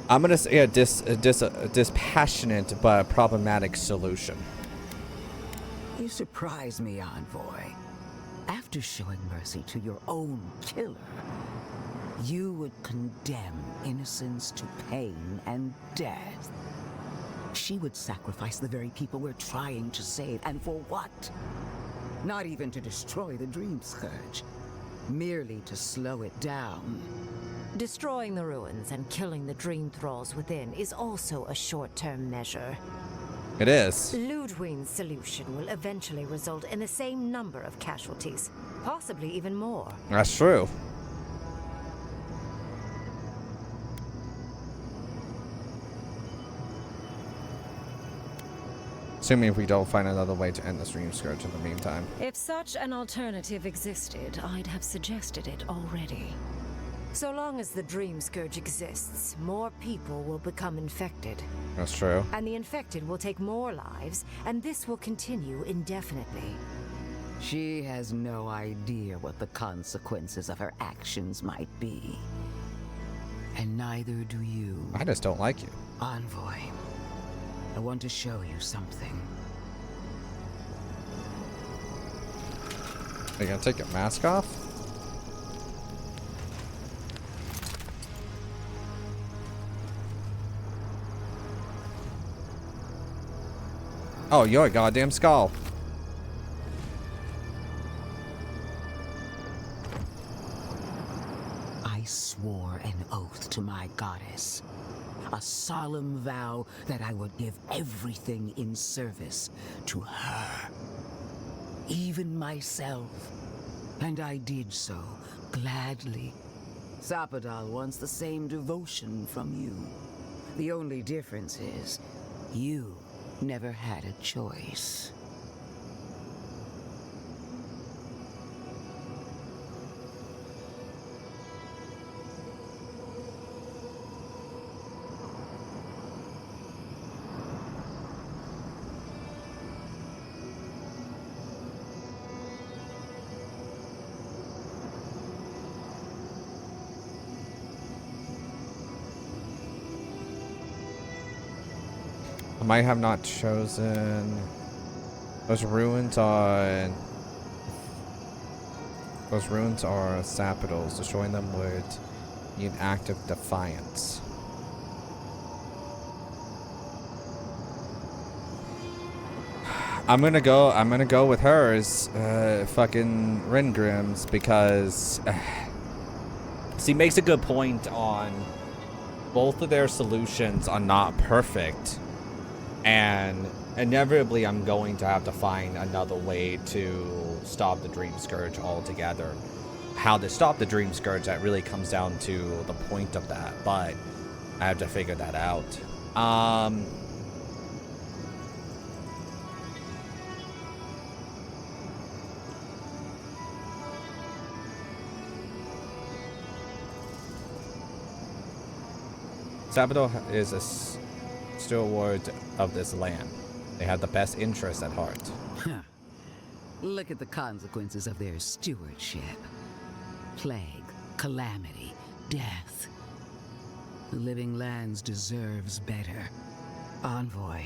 I'm gonna say a dispassionate but problematic solution. You surprise me, Envoy. After showing mercy to your own killer, you would condemn innocence to pain and death. She would sacrifice the very people we're trying to save, and for what? Not even to destroy the Dream Scourge, merely to slow it down. Destroying the ruins and killing the Dream Thralls within is also a short-term measure. It is. Ludwig's solution will eventually result in the same number of casualties, possibly even more. That's true. Assuming if we don't find another way to end the Dream Scourge in the meantime. If such an alternative existed, I'd have suggested it already. So long as the Dream Scourge exists, more people will become infected. That's true. And the infected will take more lives, and this will continue indefinitely. She has no idea what the consequences of her actions might be. And neither do you. I just don't like you. Envoy, I want to show you something. Are you gonna take your mask off? Oh, you're a goddamn skull. I swore an oath to my goddess. A solemn vow that I would give everything in service to her. Even myself. And I did so, gladly. Sapadal wants the same devotion from you. The only difference is, you never had a choice. I might have not chosen. Those ruins are Sapidals. Destroying them would be an act of defiance. I'm gonna go with hers, fucking Rengrim's, because she makes a good point on both of their solutions are not perfect. And inevitably, I'm going to have to find another way to stop the Dream Scourge altogether. How to stop the Dream Scourge, that really comes down to the point of that, but I have to figure that out. Sabado is a steward of this land. They have the best interests at heart. Look at the consequences of their stewardship. Plague, calamity, death. The Living Lands deserves better. Envoy,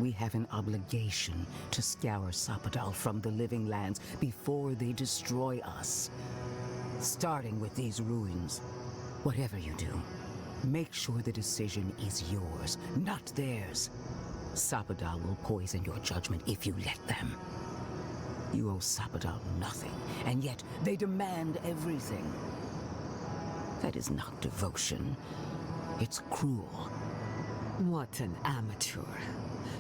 we have an obligation to scour Sapadal from the Living Lands before they destroy us. Starting with these ruins. Whatever you do, make sure the decision is yours, not theirs. Sapadal will poison your judgment if you let them. You owe Sapadal nothing, and yet they demand everything. That is not devotion. It's cruel. What an amateur.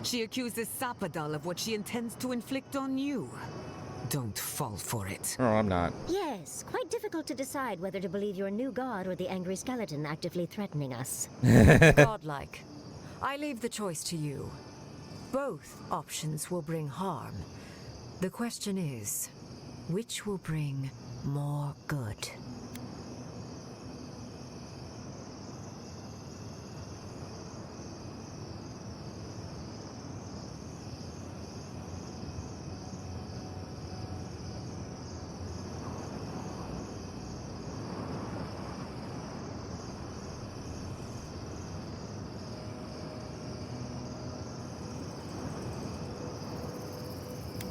She accuses Sapadal of what she intends to inflict on you. Don't fall for it. Oh, I'm not. Yes, quite difficult to decide whether to believe your new god or the angry skeleton actively threatening us. Godlike. I leave the choice to you. Both options will bring harm. The question is, which will bring more good?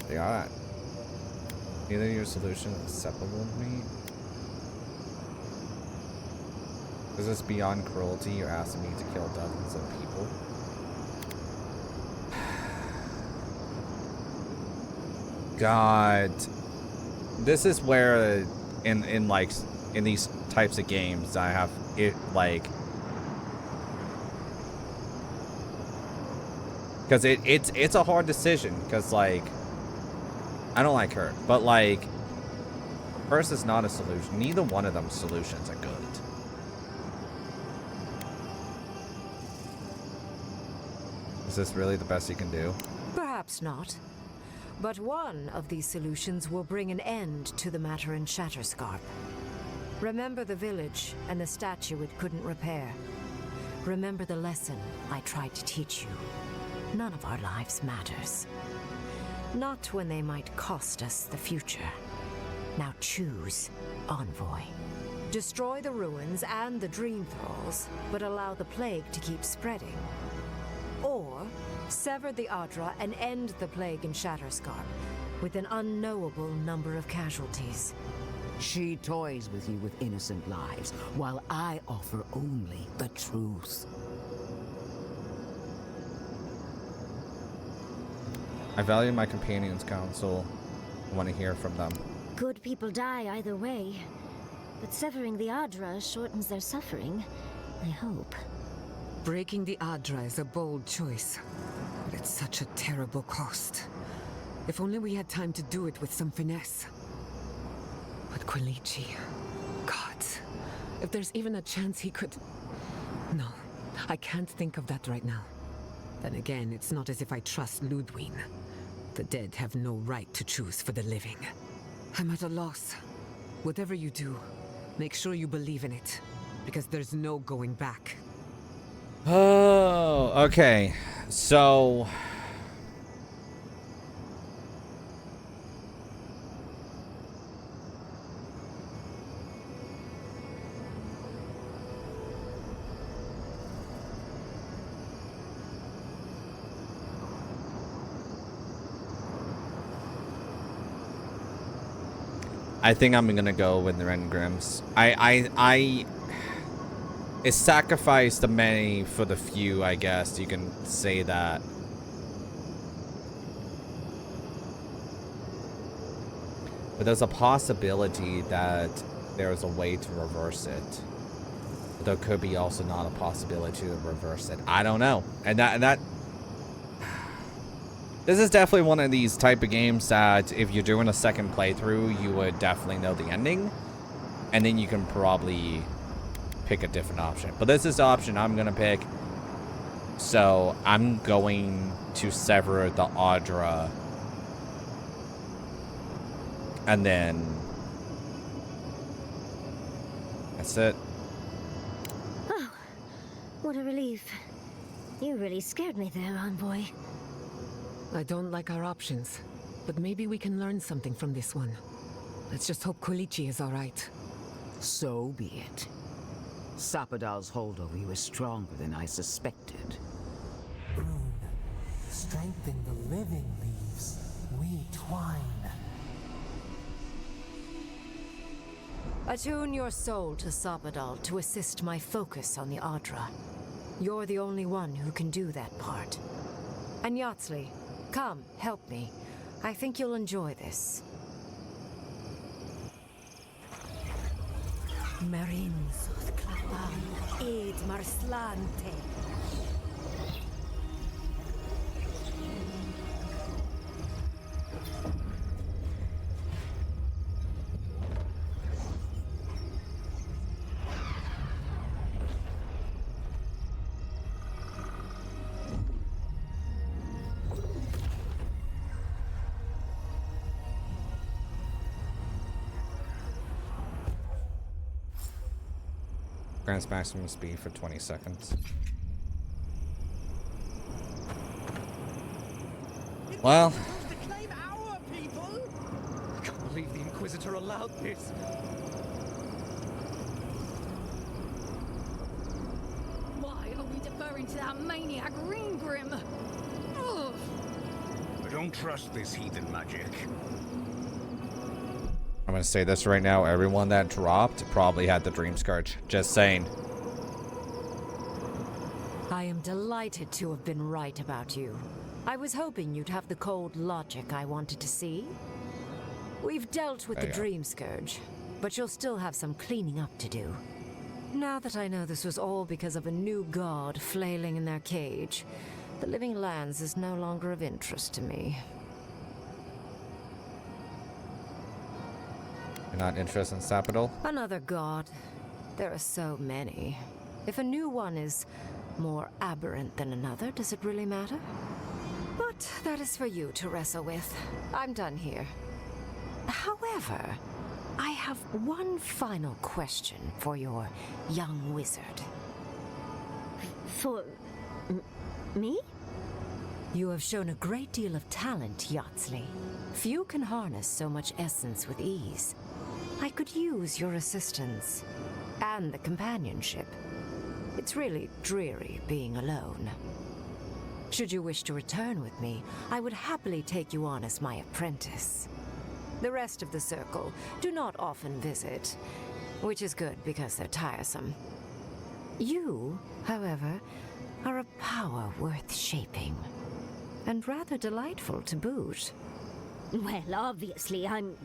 God. Neither of your solution is acceptable to me. Is this beyond cruelty? You're asking me to kill dozens of people? God. This is where in these types of games I have it like, because it's a hard decision, because like I don't like her, but like first is not a solution. Neither one of them solutions are good. Is this really the best you can do? Perhaps not. But one of these solutions will bring an end to the matter in Shatterscarp. Remember the village and the statue it couldn't repair. Remember the lesson I tried to teach you. None of our lives matters. Not when they might cost us the future. Now choose, Envoy. Destroy the ruins and the dream thralls, but allow the plague to keep spreading. Or sever the Adra and end the plague in Shatterscarp with an unknowable number of casualties. She toys with you with innocent lives, while I offer only the truth. I value my companions' counsel. I want to hear from them. Good people die either way, but severing the Adra shortens their suffering, I hope. Breaking the Adra is a bold choice, but it's such a terrible cost. If only we had time to do it with some finesse. But Quilichi... God, if there's even a chance he could... No, I can't think of that right now. Then again, it's not as if I trust Ludwig. The dead have no right to choose for the living. I'm at a loss. Whatever you do, make sure you believe in it, because there's no going back. Oh, okay. So... I think I'm gonna go with the Rengrims. It's sacrifice the many for the few, I guess. You can say that. But there's a possibility that there's a way to reverse it. There could be also not a possibility to reverse it. I don't know. And that this is definitely one of these type of games that if you're doing a second playthrough, you would definitely know the ending. And then you can probably pick a different option. But this is the option I'm going to pick. So I'm going to sever the Adra. And then that's it. Oh, what a relief. You really scared me there, Envoy. I don't like our options, but maybe we can learn something from this one. Let's just hope Quilichi is all right. So be it. Sapadal's hold over you is stronger than I suspected. Rune, strengthen the living leaves. We twine. Attune your soul to Sapadal to assist my focus on the Adra. You're the only one who can do that part. And Yatsli, come, help me. I think you'll enjoy this. Marin sos clapan ed marslante. Grants maximum speed for 20 seconds. Well. I can't believe the Inquisitor allowed this. Why are we deferring to that maniac Ringgrim? Ugh. I don't trust this heathen magic. I'm gonna say this right now. Everyone that dropped probably had the Dream Scourge. Just saying. I am delighted to have been right about you. I was hoping you'd have the cold logic I wanted to see. We've dealt with the Dream Scourge, but you'll still have some cleaning up to do. Now that I know this was all because of a new god flailing in their cage, the Living Lands is no longer of interest to me. You're not interested in Sapadal? Another god. There are so many. If a new one is more aberrant than another, does it really matter? But that is for you to wrestle with. I'm done here. However, I have one final question for your young wizard. For... me? You have shown a great deal of talent, Yatsley. Few can harness so much essence with ease. I could use your assistance. And the companionship. It's really dreary being alone. Should you wish to return with me, I would happily take you on as my apprentice. The rest of the circle do not often visit, which is good because they're tiresome. You, however, are a power worth shaping. And rather delightful to boot. Well, obviously I'm...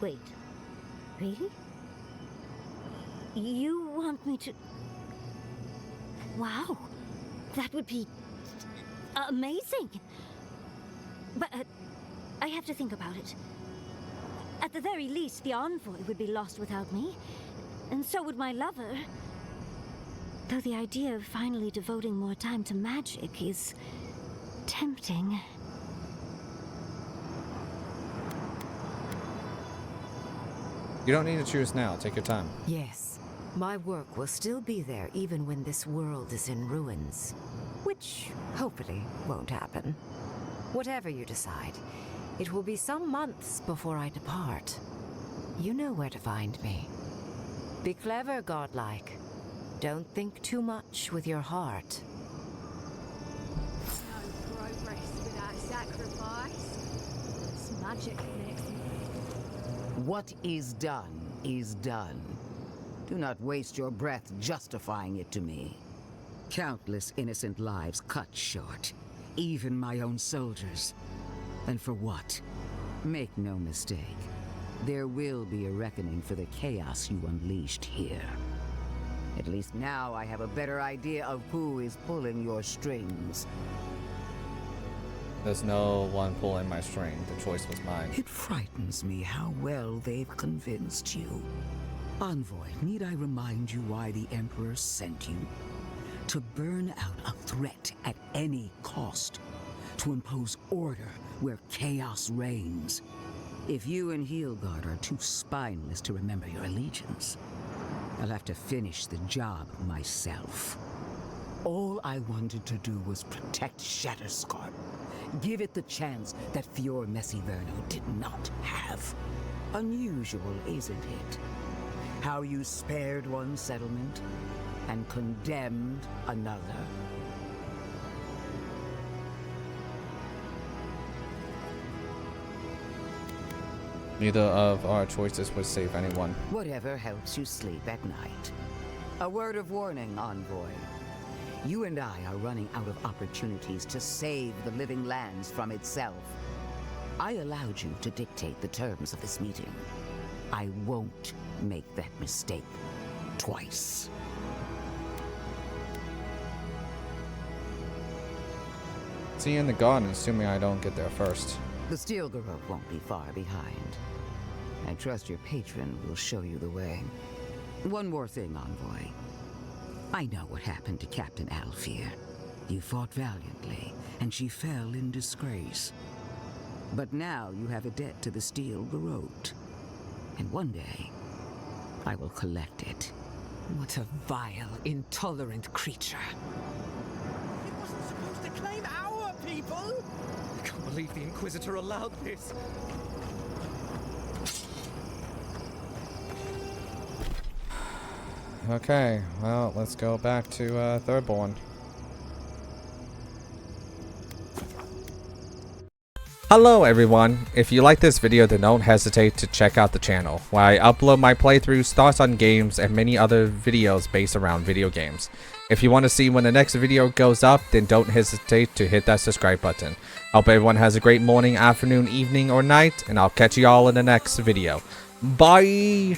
Wait. Really? You want me to... Wow. That would be... amazing. But I have to think about it. At the very least, the envoy would be lost without me. And so would my lover. Though the idea of finally devoting more time to magic is... tempting. You don't need to choose now. Take your time. Yes, my work will still be there even when this world is in ruins. Which, hopefully, won't happen. Whatever you decide, it will be some months before I depart. You know where to find me. Be clever, godlike. Don't think too much with your heart. No progress without sacrifice. It's magic next. What is done is done. Do not waste your breath justifying it to me. Countless innocent lives cut short. Even my own soldiers. And for what? Make no mistake. There will be a reckoning for the chaos you unleashed here. At least now I have a better idea of who is pulling your strings. There's no one pulling my string. The choice was mine. It frightens me how well they've convinced you. Envoy, need I remind you why the Emperor sent you? To burn out a threat at any cost. To impose order where chaos reigns. If you and Heelguard are too spineless to remember your allegiance, I'll have to finish the job myself. All I wanted to do was protect Shatterscarp. Give it the chance that Fior Messiverno did not have. Unusual, isn't it? How you spared one settlement and condemned another. Neither of our choices would save anyone. Whatever helps you sleep at night. A word of warning, Envoy. You and I are running out of opportunities to save the living lands from itself. I allowed you to dictate the terms of this meeting. I won't make that mistake twice. See you in the garden, assuming I don't get there first. The steel garrote won't be far behind. I trust your patron will show you the way. One more thing, Envoy. I know what happened to Captain Alfear. You fought valiantly, and she fell in disgrace. But now you have a debt to the steel garrote. And one day, I will collect it. What a vile, intolerant creature. It wasn't supposed to claim our people! I can't believe the Inquisitor allowed this. Okay, well, let's go back to Thirdborn. Hello everyone, if you like this video then don't hesitate to check out the channel, where I upload my playthroughs, thoughts on games, and many other videos based around video games. If you want to see when the next video goes up, then don't hesitate to hit that subscribe button. Hope everyone has a great morning, afternoon, evening, or night, and I'll catch you all in the next video. Bye!